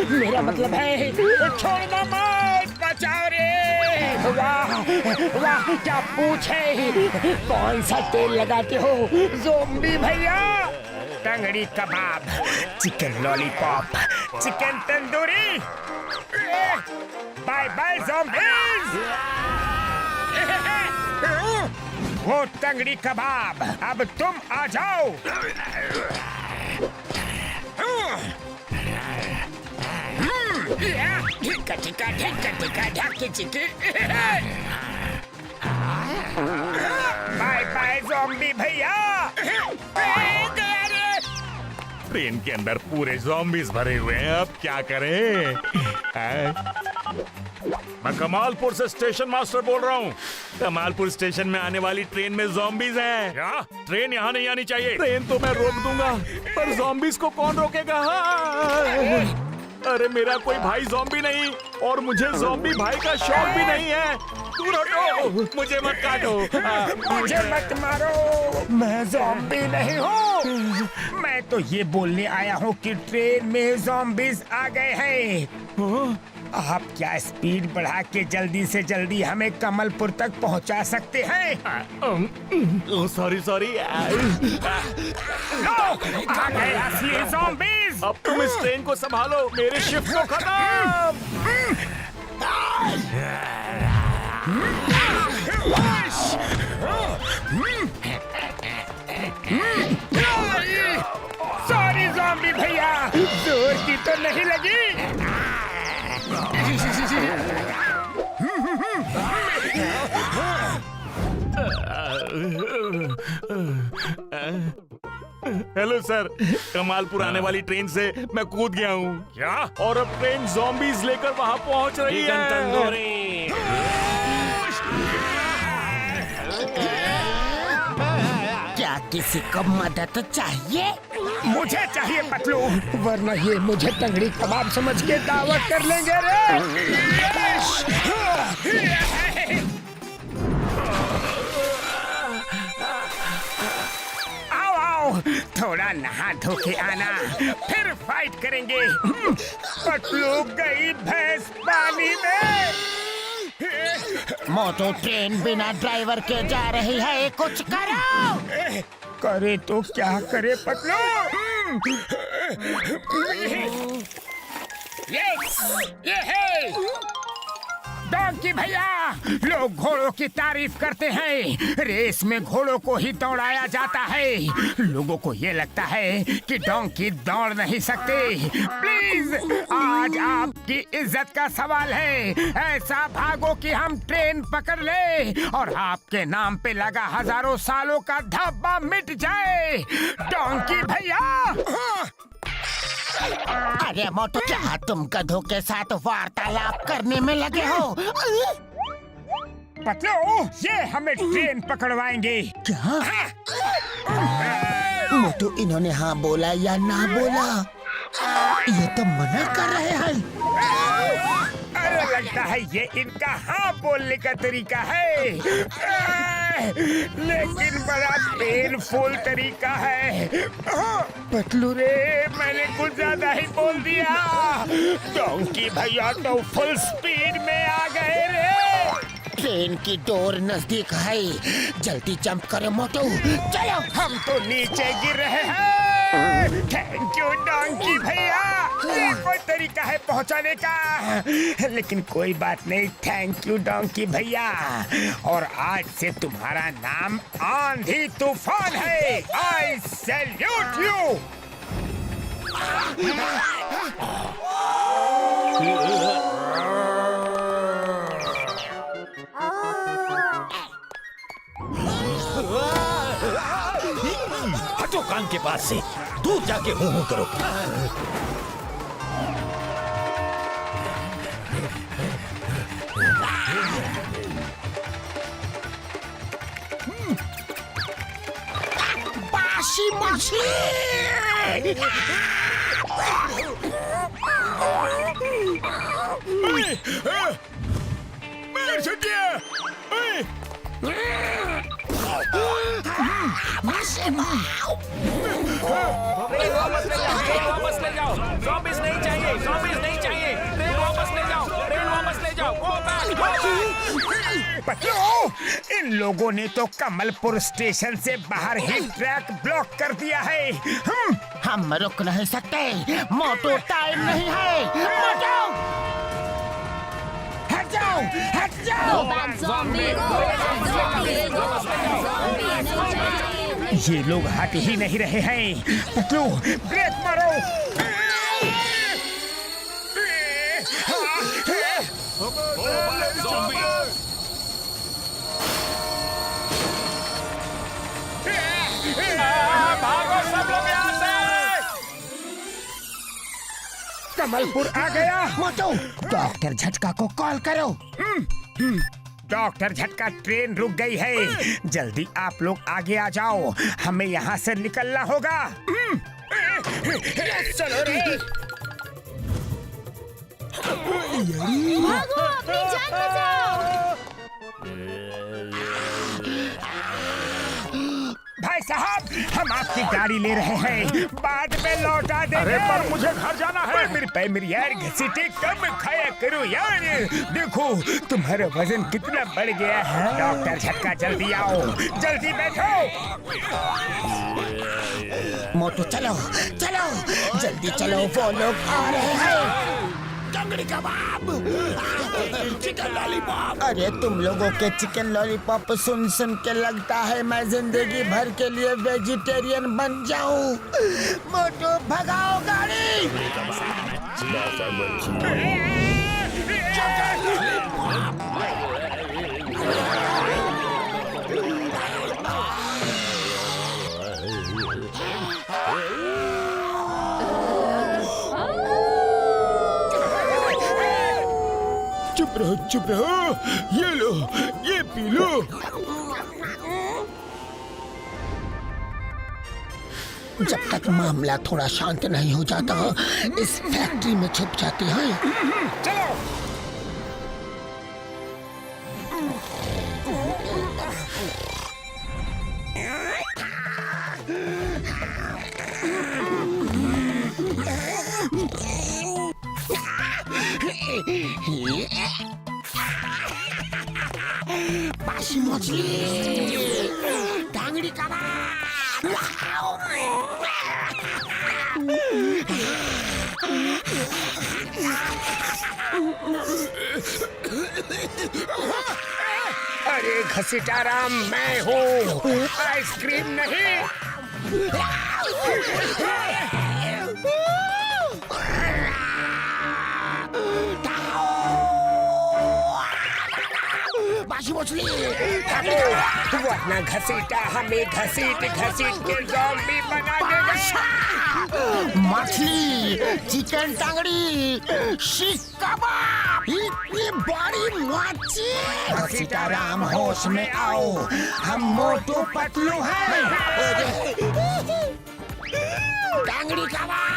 मेरा मतलब है छोड़ना मत। बचाओ रे! वाह वाह, क्या पूछे? कौन सा तेल लगाते हो ज़ॉम्बी भैया? Tangdi kebab, chicken lollipop, chicken tandoori. Bye bye zombies. वो टंगड़ी कबाब, अब तुम आ जाओ। ढिक्का ढिक्का ढाकी चिकी। बाय बाय ज़ॉम्बी भैया। ट्रेन के अंदर पूरे ज़ॉम्बीज़ भरे हुए हैं, अब क्या करें? मैं कमालपुर से स्टेशन मास्टर बोल रहा हूँ। कमालपुर स्टेशन में आने वाली ट्रेन में ज़ॉम्बीज़ हैं। क्या? ट्रेन यहाँ नहीं आनी चाहिए। ट्रेन तो मैं रोक दूंगा, पर ज़ॉम्बीज़ को कौन रोकेगा? हाँ। अरे मेरा कोई भाई ज़ॉम्बी नहीं, और मुझे ज़ॉम्बी भाई का शौक भी नहीं है। दूर हटो, मुझे मत काटो। मुझे मत मारो, मैं ज़ॉम्बी नहीं हूँ। मैं तो ये बोलने आया हूँ कि ट्रेन में ज़ॉम्बीज़ आ गए हैं। आप क्या स्पीड बढ़ा के जल्दी से जल्दी हमें कमलपुर तक पहुँचा सकते हैं? सॉरी। आ गए असली ज़ॉम्बीज़। अब तुम इस ट्रेन को संभालो, मेरी शिफ्ट को खत्म। सॉरी ज़ॉम्बी भैया, जोर की तो नहीं लगी। हेलो सर, कमालपुर आने वाली ट्रेन से मैं कूद गया हूँ। क्या? और अब ट्रेन ज़ॉम्बीज़ लेकर वहाँ पहुँच रही है। क्या किसी को मदद चाहिए? मुझे चाहिए पतलू, वरना ये मुझे टंगड़ी कबाब समझ के दावत कर लेंगे रे। आओ आओ, थोड़ा नहा धो के आना, फिर फाइट करेंगे। पतलू गई भैंस पानी में। मोटू, ट्रेन बिना ड्राइवर के जा रही है, कुछ करो। करे तो क्या करे पतलू? ये है डोंकी भैया। लोग घोड़ों की तारीफ करते हैं, रेस में घोड़ों को ही दौड़ाया जाता है। लोगों को ये लगता है कि डोंकी दौड़ नहीं सकते। प्लीज, आज आपकी इज्जत का सवाल है। ऐसा भागो कि हम ट्रेन पकड़ ले और आपके नाम पे लगा हजारों सालों का धब्बा मिट जाए। डोंकी भैया। अरे मोटू, क्या तुम गधों के साथ वार्तालाप करने में लगे हो? पतलू, ये हमें ट्रेन पकड़वाएंगे। क्या? मोटू, इन्होंने हाँ बोला या ना बोला? ये तो मना कर रहे हैं। अरे लगता है ये इनका हाँ बोलने का तरीका है, लेकिन बड़ा पेनफुल तरीका है। पतलू रे, मैंने कुछ ज्यादा ही बोल दिया। डोंकी भैया तो फुल स्पीड में आ गए रे। ट्रेन की डोर नजदीक है, जल्दी जंप करो मोटू, चलो। हम तो नीचे गिर रहे हैं। थैंक यू डोंकी भैया, ये कोई तरीका है पहुंचाने का, लेकिन कोई बात नहीं। थैंक यू डोंकी भैया, और आज से तुम्हारा नाम आंधी तूफान है। आई सैल्यूट यू। हटो कान के पास से, दूर जाके हूँ करो। बासी मछली। मार छुटिया। वापस ले जाओ, ज़ॉम्बीज़ नहीं चाहिए, ज़ॉम्बीज़ नहीं चाहिए। ट्रेन वापस ले जाओ, ट्रेन वापस ले जाओ। Go back, go back. बच्चों, इन लोगों ने तो कमलपुर स्टेशन से बाहर ही ट्रैक ब्लॉक कर दिया है। हम रुक नहीं सकते, मोटू टाइम नहीं है। मोटू, हट जाओ, हट जाओ। ये लोग हट ही नहीं रहे हैं। पतलू, ब्रेक मारो। भागो सब लोग यहाँ से। कमलपुर आ गया। मोटू, डॉक्टर झटका को कॉल करो। डॉक्टर झटका, ट्रेन रुक गई है। जल्दी आप लोग आगे आ जाओ, हमें यहाँ से निकलना होगा। चलो रे। भागो, अपनी जान बचाओ। भाई साहब, हम आपकी गाड़ी ले रहे हैं, बाद में लौटा देंगे। अरे पर मुझे घर जाना है। मेरे पे मेरी यार घसीटे कम खाया करो यार। देखो तुम्हारा वजन कितना बढ़ गया है। डॉक्टर झटका, जल्दी आओ, जल्दी बैठो। मोटू चलो, चलो, जल्दी चलो, वो लोग आ रहे हैं। टंगड़ी कबाब, चिकन लॉलीपॉप। अरे तुम लोगों के चिकन लॉलीपॉप सुन सुन के लगता है मैं जिंदगी भर के लिए वेजिटेरियन बन जाऊं। मोटू भगाओ गाड़ी। चुप रहो, ये लो, ये पी लो। जब तक मामला थोड़ा शांत नहीं हो जाता, इस फैक्ट्री में छुप जाते हैं। चलो। बासी मछली, टांगड़ी कबाब। अरे घसीटाराम, मैं हूँ, आइसक्रीम नहीं। बासी मछली, वरना घसीटा हमें घसीट घसीट के ज़ॉम्बी बना देगा। मछली, चिकन टांगड़ी, शीख कबाब, इतनी बड़ी मछली। सीताराम होश में आओ, हम मोटू पतलू हैं। टांगड़ी कबाब।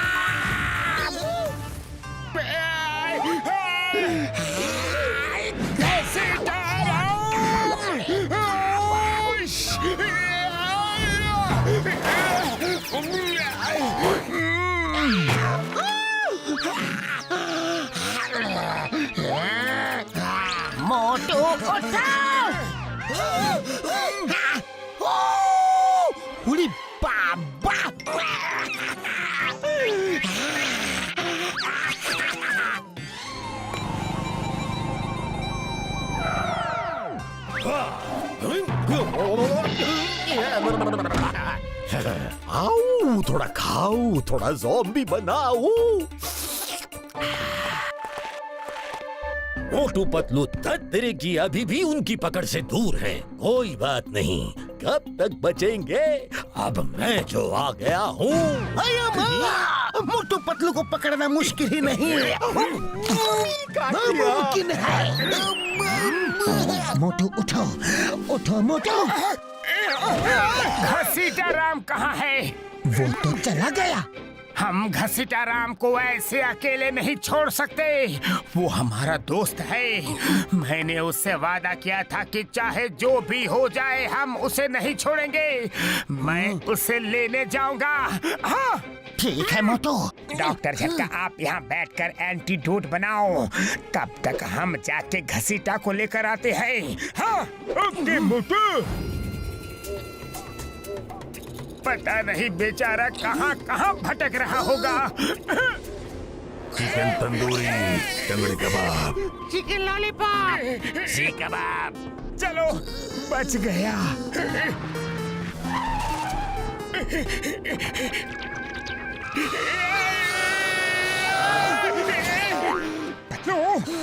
मोटू उठो! उड़ी बाबा! आओ थोड़ा खाओ, थोड़ा ज़ॉम्बी बनाओ। मोटू पतलू तत्तरे की अभी भी उनकी पकड़ से दूर है। कोई बात नहीं, कब तक बचेंगे? अब मैं जो आ गया हूँ। मोटू पतलू को पकड़ना मुश्किल ही नहीं है, मुमकिन है। मोटू उठो, उठो मोटू। घसीटाराम कहाँ है? वो तो चला गया। हम घसीटाराम को ऐसे अकेले नहीं छोड़ सकते। वो हमारा दोस्त है। मैंने उससे वादा किया था कि चाहे जो भी हो जाए हम उसे नहीं छोड़ेंगे। मैं उसे लेने जाऊंगा। हाँ ठीक है मोटू। डॉक्टर झटका, आप यहाँ बैठकर एंटीडोट बनाओ। तब तक हम जाके घसीटा को लेकर आते हैं। हाँ ओके मोटू। पता नहीं बेचारा कहाँ कहाँ भटक रहा होगा। चिकन तंदूरी, टंगड़ी कबाब, चिकन लॉलीपॉप, सीख कबाब। चलो बच गया।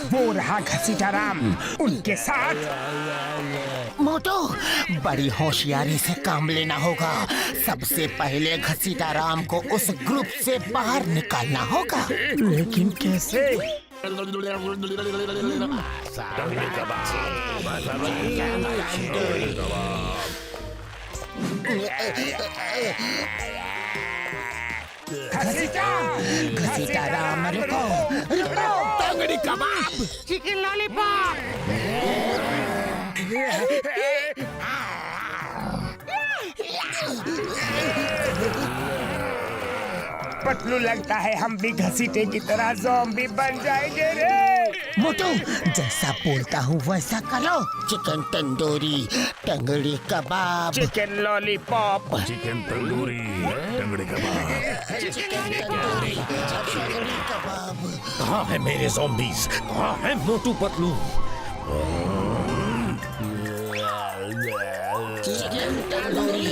वो रहा घसीटाराम, उनके साथ। मोटू, बड़ी होशियारी से काम लेना होगा। सबसे पहले घसीटाराम को उस ग्रुप से बाहर निकालना होगा। लेकिन कैसे? घसीटाराम रुको, रुको। टंगड़ी कबाब, चिकन लॉलीपॉप। पतलू, लगता है हम भी घसीटे की तरह ज़ॉम्बी बन जाएंगे रे। मोटू, जैसा बोलता हूँ वैसा करो। चिकन तंदूरी, टंगड़ी kebab, chicken lollipop, chicken tandoori, टंगड़ी कबाब। चिकन तंदूरी, टंगड़ी कबाब। कहाँ है मेरे ज़ॉम्बीज़? कहाँ है मोटू पतलू? चिकन तंदूरी,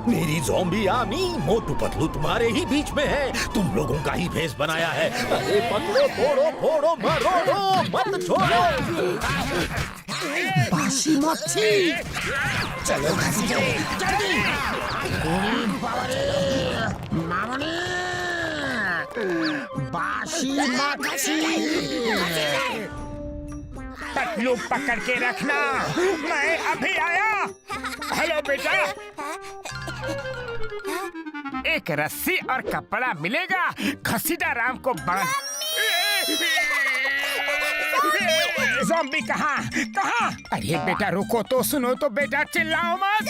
मेरी ज़ॉम्बी आर्मी, मोटू पतलू तुम्हारे ही बीच में है। तुम लोगों का ही भेष बनाया है। अरे पकड़ो, तोड़ो, फोड़ो, मरोड़ो, मत छोड़ो। बासी मच्छी। चलो घसीटो, जल्दी। मामनी, बासी मच्छी। पतलू पकड़ के रखना, मैं अभी आया। हेलो बेटा। एक रस्सी और कपड़ा मिलेगा। घसीटाराम को बांध। ज़ॉम्बी कहाँ? कहाँ? अरे बेटा रुको तो, सुनो तो बेटा, चिल्लाओ मत।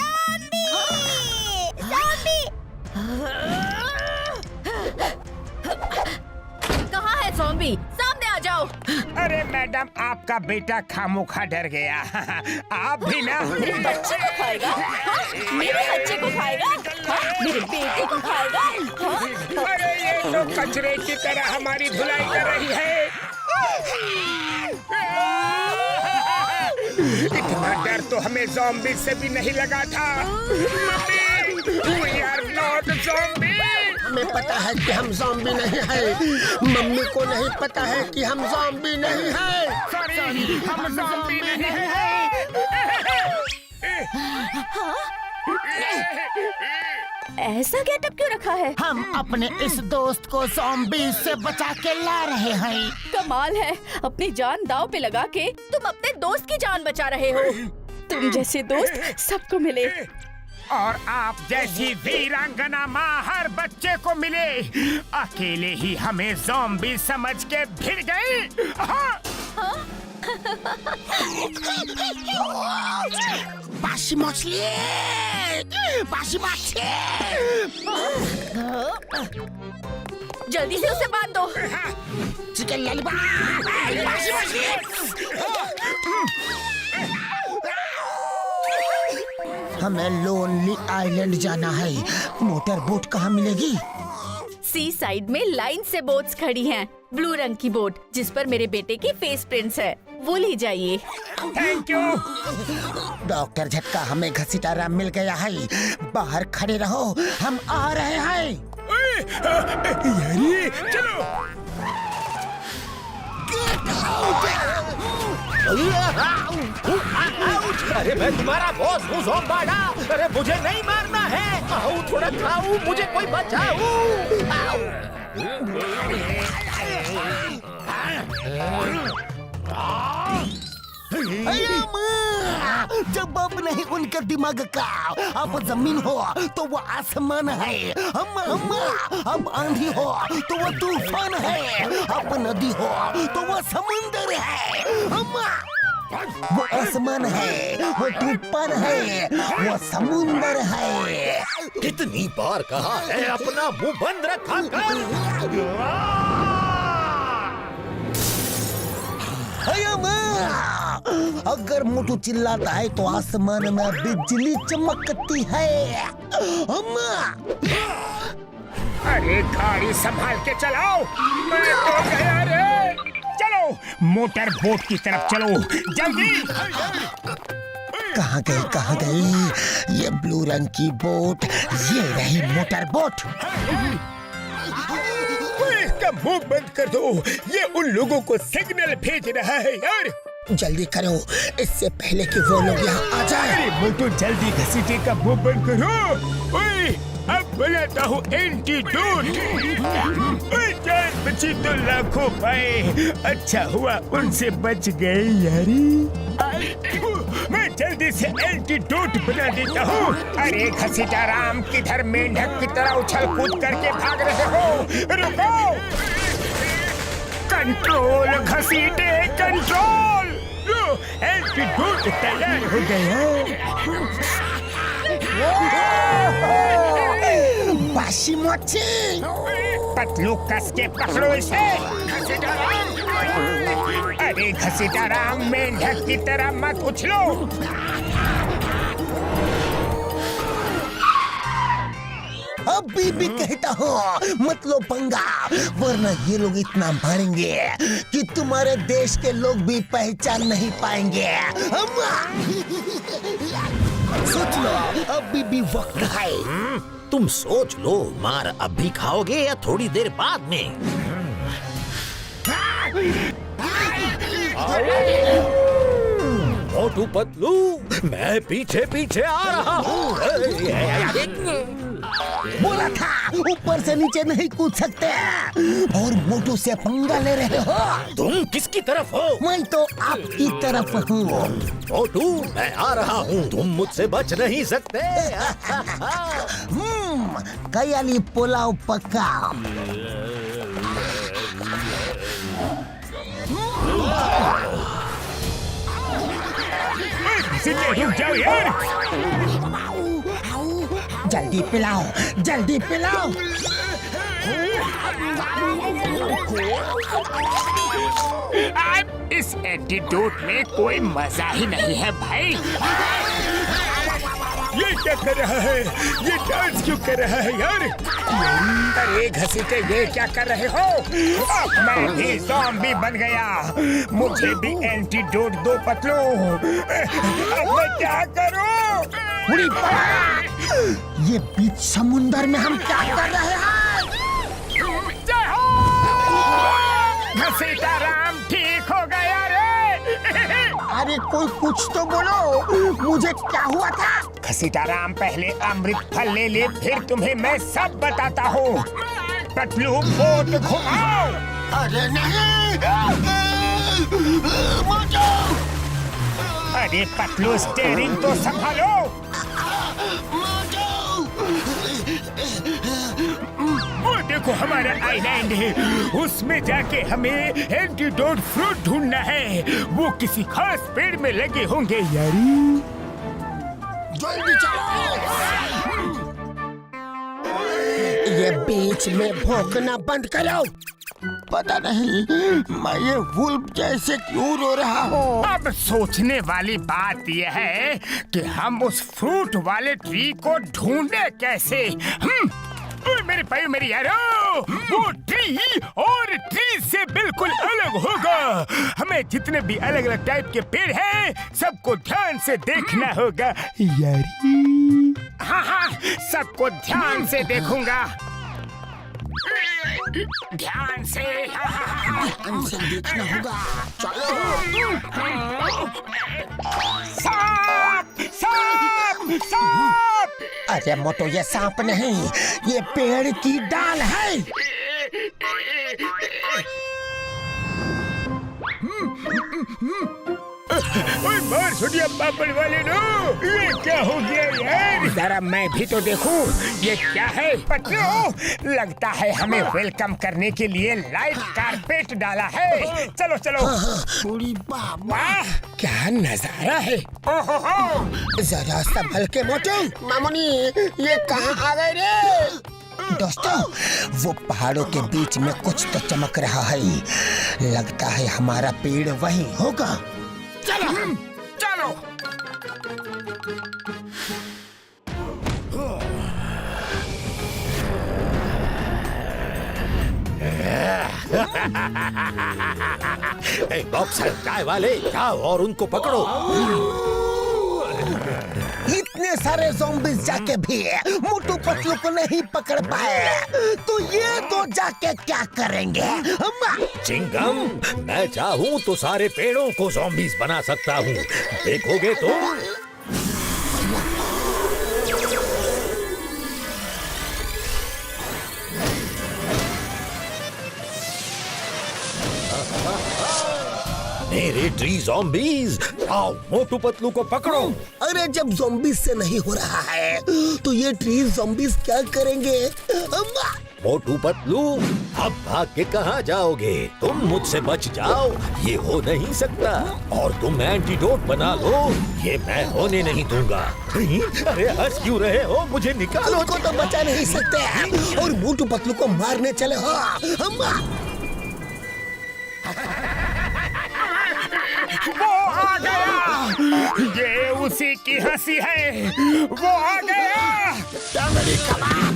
कहाँ है ज़ॉम्बी? सामने आ जाओ। अरे मैडम, आपका बेटा खामोखा डर गया। आप भी ना। मेरे बच्चे को खाएगा? हाँ? मेरे बच्चे को खाएगा? हाँ? मेरे बेटे को खाएगा? हाँ? अरे ये तो कचरे की तरह हमारी धुलाई कर रही है। इतना डर तो हमें ज़ॉम्बी से भी नहीं लगा था। We are not zombies। हमें पता है कि हम ज़ॉम्बी नहीं हैं। मम्मी को नहीं पता है कि हम ज़ॉम्बी नहीं हैं। सॉरी, हम ज़ॉम्बी नहीं हैं। ऐसा गेटअप क्यों रखा है? हम अपने इस दोस्त को ज़ॉम्बी से बचा के ला रहे हैं। कमाल है, अपनी जान दांव पे लगा के तुम अपने दोस्त की जान बचा रहे हो। तुम जैसे दोस्त सबको मिले। और आप जैसी वीरांगना माँ हर बच्चे को मिले। अकेले ही हमें ज़ॉम्बी समझ के भिड़ गई। हाँ? बासी मछली, बासी मछली। जल्दी से उसे बांध दो। चिकन लॉलीपॉप, बासी मछली। हमें लोनली आइलैंड जाना है। मोटर बोट कहाँ मिलेगी? सी साइड में लाइन से बोट्स खड़ी हैं। ब्लू रंग की बोट जिस पर मेरे बेटे की फेस प्रिंट्स है, वो ले जाइए। Thank you. डॉक्टर झटका, हमें घसीटाराम मिल गया है। बाहर खड़े रहो, हम आ रहे हैं। यारी चलो। अरे मैं तुम्हारा बॉस हूँ ज़ोंबाडा। अरे मुझे नहीं मारना है। आओ थोड़ा खाओ, मुझे कोई बचाओ। जब अब नहीं उनका दिमाग का, अब जमीन हो तो वो आसमान है। अब आंधी हो तो वो तूफान है। अब नदी हो तो वो समुंदर है। वो आसमान है, वो तूफान है, वो समुंदर है। कितनी बार कहा है अपना मुंह बंद रखा कर। अगर मोटू चिल्लाता है तो आसमान में बिजली चमकती है। अरे गाड़ी संभाल के चलाओ, मैं तो गया रे। चलो मोटर बोट की तरफ चलो, जल्दी। कहाँ गई ये ब्लू रंग की बोट? ये रही मोटर बोट। इसका मुंह बंद कर दो, ये उन लोगों को सिग्नल भेज रहा है यार। जल्दी करो, इससे पहले कि वो लोग यहाँ आ जाए। अरे मोटू जल्दी घसीटे का मुंह बंद करो। ओए, अब बनाता हूँ एंटीडोट। जान बची तो लाखों पाए। अच्छा हुआ उनसे बच गए यारी। मैं जल्दी से एंटीडोट बना देता हूँ। अरे घसीटाराम, किधर मेंढक की तरह उछल कूद करके भाग रहे हो? रुको। Control घसीटे, control. लो, एंटीडोट तैयार हो गया। बासी मच्छी, पतलू कस के पकड़ो इसे। घसीटाराम, अरे घसीटाराम, मेंढक की तरह मत उछलो। अभी भी कहता हूँ मत लो पंगा, वरना ये लोग इतना मारेंगे कि तुम्हारे देश के लोग भी पहचान नहीं पाएंगे। सोच लो, अभी भी वक्त है। तुम सोच लो, मार अब भी खाओगे या थोड़ी देर बाद में? मोटू पतलू, मैं पीछे पीछे आ रहा हूँ। बोला था ऊपर से नीचे नहीं कूद सकते, और मोटू से पंगा ले रहे हो। तुम किसकी तरफ हो? मैं तो आपकी तरफ हूँ। मोटू, मैं आ रहा हूँ, तुम मुझसे बच नहीं सकते। कयाली पुलाव पका। रुक जाओ यार। जल्दी पिलाओ, जल्दी पिलाओ। इस एंटीडोट में कोई मजा ही नहीं है भाई। ये क्या कर रहा है? ये डांस क्यों कर रहा है यार? अरे घसीटे, ये क्या कर रहे हो? अब मैं भी ज़ॉम्बी बन गया। मुझे भी एंटीडोट दो पतलू। अब मैं क्या करूं? उड़ी पड़ा। ये बीच समुंदर में हम क्या कर रहे हैं? जय हो! घसीटाराम ठीक हो गया रे। अरे कोई कुछ तो बोलो, मुझे क्या हुआ था? घसीटाराम, पहले अमृत फल ले ले, फिर तुम्हें मैं सब बताता हूँ। पतलू बोट घुमाओ। अरे नहीं, अरे पतलू, स्टीयरिंग तो संभालो। वो देखो हमारा आइलैंड है, उसमें जाके हमें एंटीडोट फ्रूट ढूंढना है। वो किसी खास पेड़ में लगे होंगे यारी। जल्दी चलो। ये बीच में भौंकना बंद करो। पता नहीं मैं ये वुल्फ जैसे क्यों रो रहा हूँ। अब सोचने वाली बात यह है कि हम उस फ्रूट वाले ट्री को ढूंढे कैसे। ओए मेरे भाई मेरी यारो, वो ट्री और ट्री से बिल्कुल अलग होगा। हमें जितने भी अलग अलग टाइप के पेड़ हैं सबको ध्यान से देखना होगा यारी। हाँ हाँ, सबको ध्यान से देखूंगा, ध्यान से। हमसे देखना होगा। चलो। सांप सांप सांप। अरे मोटो, ये सांप नहीं, ये पेड़ की डाल है। ओए मार छोटिया पापड़ वाले लो, ये क्या हो गया यार? जरा मैं भी तो देखूं, ये क्या है? पत्रों, लगता है हमें वेलकम करने के लिए लाइट कारपेट डाला है। चलो चलो। वाह, क्या नजारा है। ओहो, जरा संभल के मोटो। मामूनी, ये कहाँ आ गए रे? दोस्तों, वो पहाड़ों के बीच में कुछ तो चमक रहा है। लगता है हमारा पेड़ वहीं होगा। चलो चलो। बॉक्सर चाय वाले, जाओ और उनको पकड़ो। इतने सारे ज़ॉम्बीज़ जाके भी मोटू पतलू को नहीं पकड़ पाए, तो ये दो जाके क्या करेंगे? चिंगम, मैं चाहूँ तो सारे पेड़ों को ज़ॉम्बीज़ बना सकता हूँ, देखोगे तुम? मेरे ट्री ज़ॉम्बीज़, आओ मोटू पतलू को पकड़ो। अरे जब ज़ॉम्बीज़ से नहीं हो रहा है, तो ये ट्री ज़ॉम्बीज़ क्या करेंगे? मोटू पतलू, अब भाग के कहाँ जाओगे? तुम मुझसे बच जाओ, ये हो नहीं सकता। और तुम एंटीडोट बना लो, ये मैं होने नहीं दूंगा। अरे हंस क्यों रहे हो? मुझे निकालो। को तो बचा नहीं सकते और मोटू पतलू को मारने चले हो। वो आ गया, ये उसी की हंसी है। वो आ गया। टंगड़ी कबाब।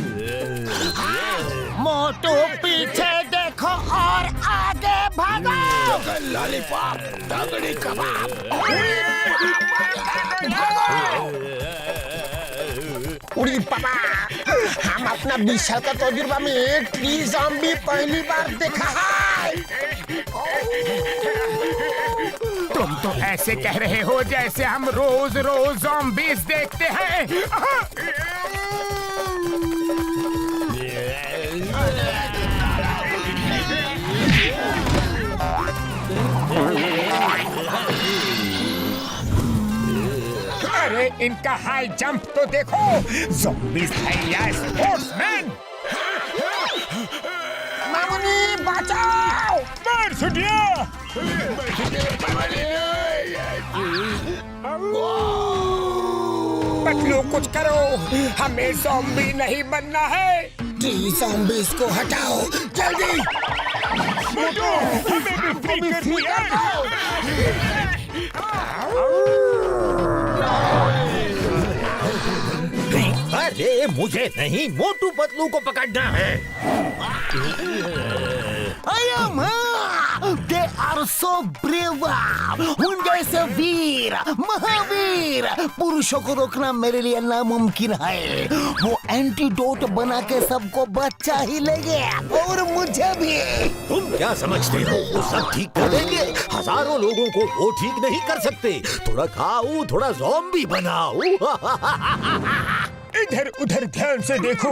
मोटू पीछे देखो और आगे भागो। लॉलीपॉप, टंगड़ी कबाब। उड़ी पापा, हम अपना 20 साल का तजुर्बा में ट्री ज़ॉम्बी पहली बार देखा है। तुम तो ऐसे कह रहे हो जैसे हम रोज रोज ज़ॉम्बीज़ देखते हैं। अरे इनका हाई जंप तो देखो, ज़ॉम्बीज़ है या स्पोर्ट्समैन। मामूनी बचाओ। मार छुटिया। पतलू कुछ करो, हमें ज़ॉम्बी नहीं बनना है। ट्री ज़ॉम्बीज़ को हटाओ जल्दी। मोटू, हमें भी फ्री कर दिया। अरे मुझे नहीं, मोटू पतलू को पकड़ना है। They are so brave. उन जैसे वीर, महावीर पुरुषों को रोकना मेरे लिए नामुमकिन है। वो एंटीडोट बना के सबको बचा ही लेंगे और मुझे भी। तुम क्या समझते हो, वो सब ठीक कर देंगे? हजारों लोगों को वो ठीक नहीं कर सकते। थोड़ा खाओ, थोड़ा ज़ॉम्बी बनाओ। इधर उधर ध्यान से देखो,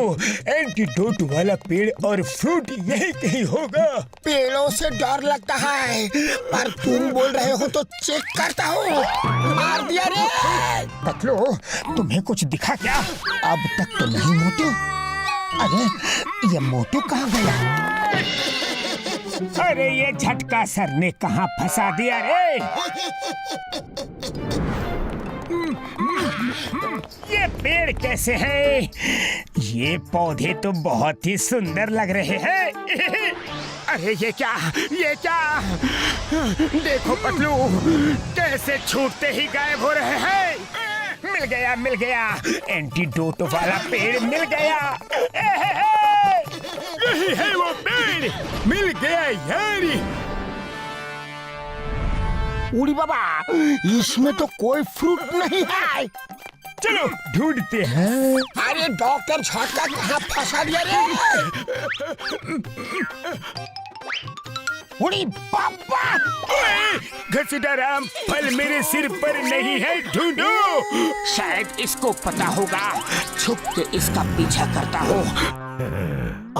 एंटीडोट वाला पेड़ और फ्रूट यही कहीं होगा। पेड़ों से डर लगता है, पर तुम बोल रहे हो तो चेक करता हूँ। मार दिया रे। पतलू, तुम्हें कुछ दिखा क्या? अब तक तो नहीं मोटू। अरे ये मोटू कहाँ गया? अरे ये झटका सर ने कहाँ फंसा दिया रे? ये पेड़ कैसे हैं? ये पौधे तो बहुत ही सुंदर लग रहे हैं। अरे ये क्या? देखो पतलू, कैसे छूटते ही गायब हो रहे हैं। मिल गया एंटीडोट वाला पेड़ मिल गया। यही है वो पेड़, मिल गया यार। उड़ी बाबा, इसमें तो कोई फ्रूट नहीं है। चलो ढूंढते हैं। अरे डॉक्टर झटका कहाँ फंसा दिया रे? उड़ी बाबा, घसीटाराम, फल मेरे सिर पर नहीं है, ढूंढो। शायद इसको पता होगा, छुप के इसका पीछा करता हो।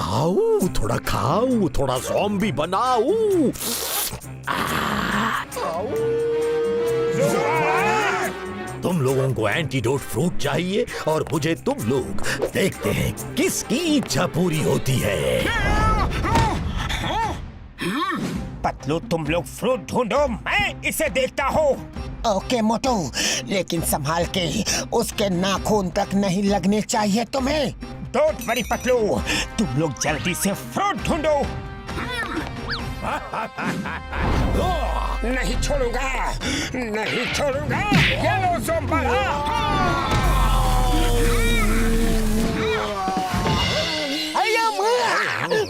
आओ थोड़ा खाओ, थोड़ा ज़ॉम्बी बनाओ। तुम लोगों को एंटीडोट फ्रूट चाहिए और मुझे तुम लोग। देखते हैं किसकी इच्छा पूरी होती है। पतलू, तुम लोग फ्रूट ढूंढो, मैं इसे देखता हूँ। ओके मोटू, लेकिन संभाल के, उसके नाखून तक नहीं लगने चाहिए तुम्हें। डोंट वरी पतलू, तुम लोग जल्दी से फ्रूट ढूंढो। नहीं छोड़ूंगा। ये लो ज़ोंबला।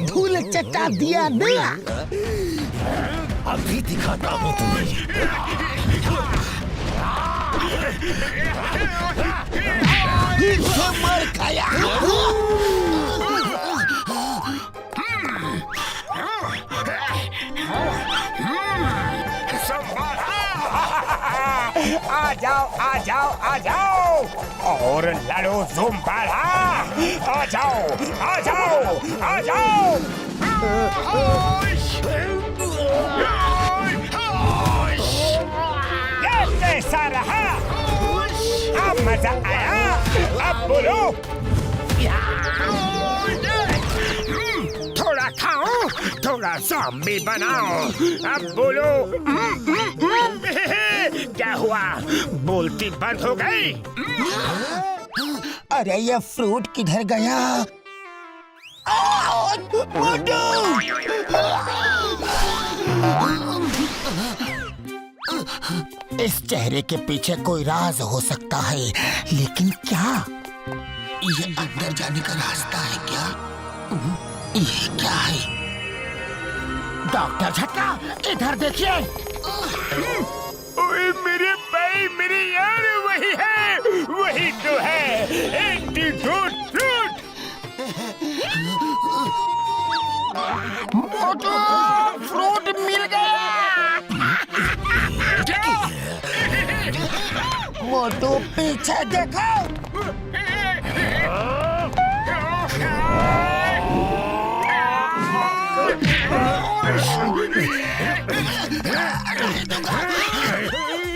धूल चटा दिया ना। अभी दिखाता हूँ तुम्हें। मर खाया। आ जाओ और लड़ो ज़ोंबला। आ जाओ। ये कैसा रहा? अब मजा आया? अब बोलो। थोड़ा खाओ, थोड़ा ज़ॉम्बी बनाओ। अब बोलो। क्या हुआ? बोलती बंद हो गई? अरे ये फ्रूट किधर गया? इस चेहरे के पीछे कोई राज हो सकता है, लेकिन क्या? ये अंदर जाने का रास्ता है क्या? ये क्या है? डॉक्टर झटका, इधर देखिए। ओए मेरे भाई, मेरे यार, वही तो है एंटीडोट फ्रूट। मोटू, फ्रूट मिल गया। मोटू पीछे देखो।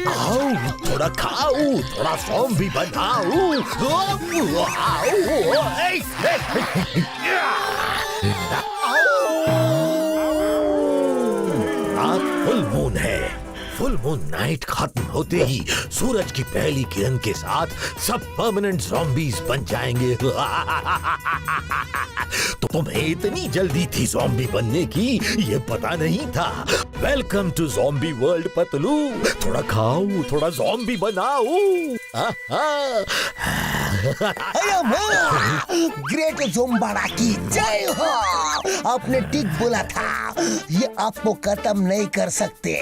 आओ थोड़ा खाओ, थोड़ा ज़ॉम्बी बनाओ। आज फुल मून है। फुल मून नाइट खत्म होते ही सूरज की पहली किरण के साथ सब परमानेंट ज़ॉम्बीज बन जाएंगे। तो तुम्हें इतनी जल्दी थी ज़ॉम्बी बनने की, ये पता नहीं था। Welcome to zombie world Patlu. थोड़ा खाओ, थोड़ा ज़ॉम्बी बनाओ। ग्रेट ज़ोंबला की जय हो। आपने ठीक बोला था, ये आपको खत्म नहीं कर सकते।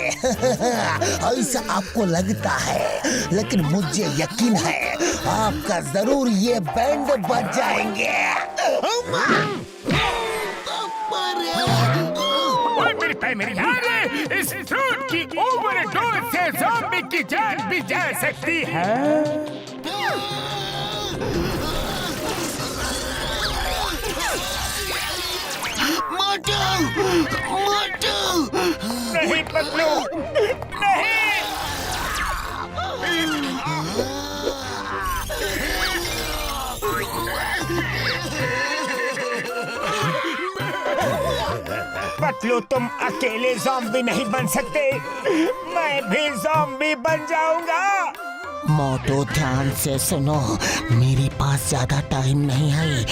ऐसा आपको लगता है, लेकिन मुझे यकीन है आपका जरूर ये बैंड बज जाएंगे। मेरी यार, इस फ्रूट की ओवरडोज से ज़ॉम्बी की जान भी जा सकती है। मोटू, नहीं पतलू, नहीं। पतलू, तुम अकेले ज़ॉम्बी नहीं बन सकते। मैं भी ज़ॉम्बी बन जाऊंगा। मोटो ध्यान से सुनो, मेरे पास ज्यादा टाइम नहीं है।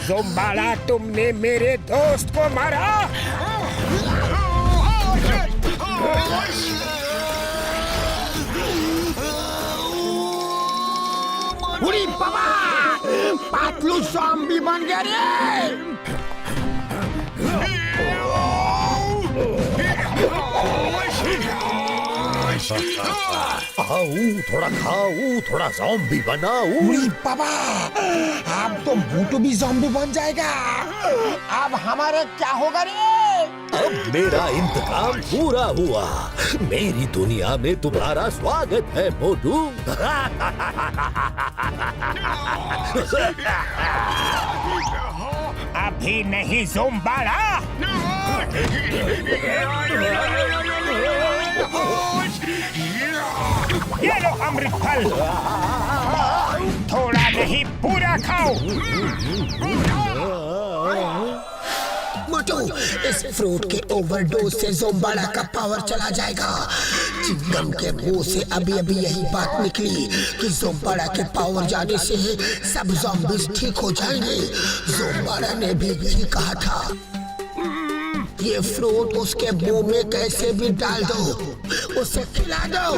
ज़ोंबाला, तुमने मेरे दोस्त को मारा। उड़ी बाबा, पातलू ज़ॉम्बी बन गया रे। खाऊं थोड़ा, खाऊं थोड़ा, ज़ॉम्बी बनाऊं। उड़ी बाबा, अब तो मोटू भी ज़ॉम्बी बन जाएगा। अब हमारा क्या होगा रे? अब मेरा इंतकाम पूरा हुआ। मेरी दुनिया में तुम्हारा स्वागत है मोटू। अभी नहीं ज़ोंबाला। ये लो अमृत फल, थोड़ा नहीं पूरा खाओ। मोटू, इस फ्रूट के ओवरडोज से ज़ोंबाला का पावर चला जाएगा। चिंगम के मुंह से अभी अभी यही बात निकली कि ज़ोंबाला के पावर जाने से सब ज़ॉम्बीज़ ठीक हो जाएंगे। ज़ोंबाला ने भी यही कहा था। ये फ्रूट उसके मुंह में कैसे भी डाल दो, उसे खिला दो।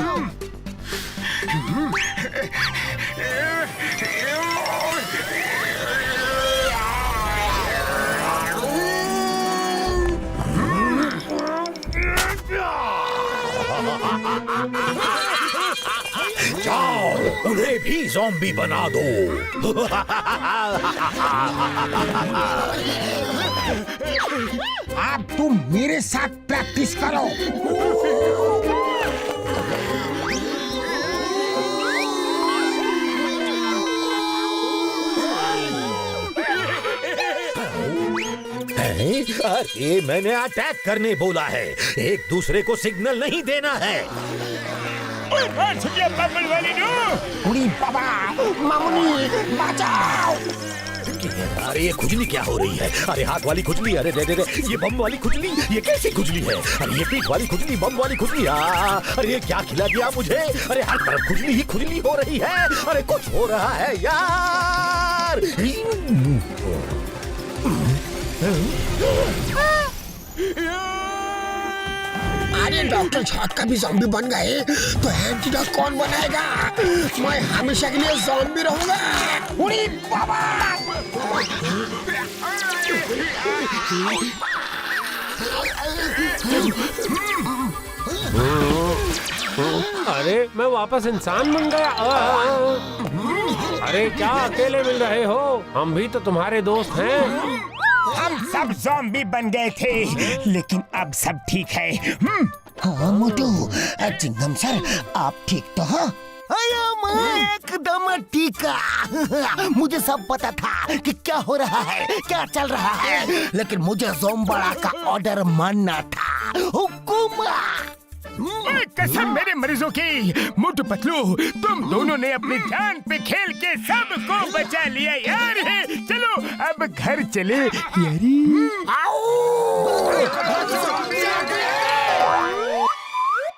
जाओ, उन्हें भी ज़ॉम्बी बना दो। अब तुम मेरे साथ प्रैक्टिस करो। अरे मैंने अटैक करने बोला है, एक दूसरे को सिग्नल नहीं देना है। उड़ी बाबा, मामुनी बचाओ। अरे ये खुजली क्या हो रही है? अरे हाथ वाली खुजली, अरे दे दे दे, ये बम वाली खुजली, ये कैसी खुजली है? अरे ये पीठ वाली खुजली, बम वाली खुजली, अरे ये क्या खिला दिया मुझे? अरे हर तरफ खुजली ही खुजली हो रही है। अरे कुछ हो रहा है यार। अरे डॉक्टर छाटका भी ज़ॉम्बी बन गए, तो एंटीडोट कौन बनाएगा? मैं हमेशा के लिए ज़ॉम्बी रहूंगा। उड़ी बाबा! अरे मैं वापस इंसान बन गया। अरे क्या अकेले मिल रहे हो? हम भी तो तुम्हारे दोस्त हैं। हम सब ज़ॉम्बी बन गए थे, लेकिन अब सब ठीक है। हाँ मोटू, चिंगम सर, आप ठीक तो हो? मैं एकदम ठीक। मुझे सब पता था कि क्या हो रहा है, क्या चल रहा है, लेकिन मुझे ज़ोंबाला का ऑर्डर मानना था। हुकुम! कसम मेरे मरीजों की। मोटू पतलू, तुम दोनों ने अपनी जान पे खेल के सबको बचा लिया यार। चलो अब घर चले यारी।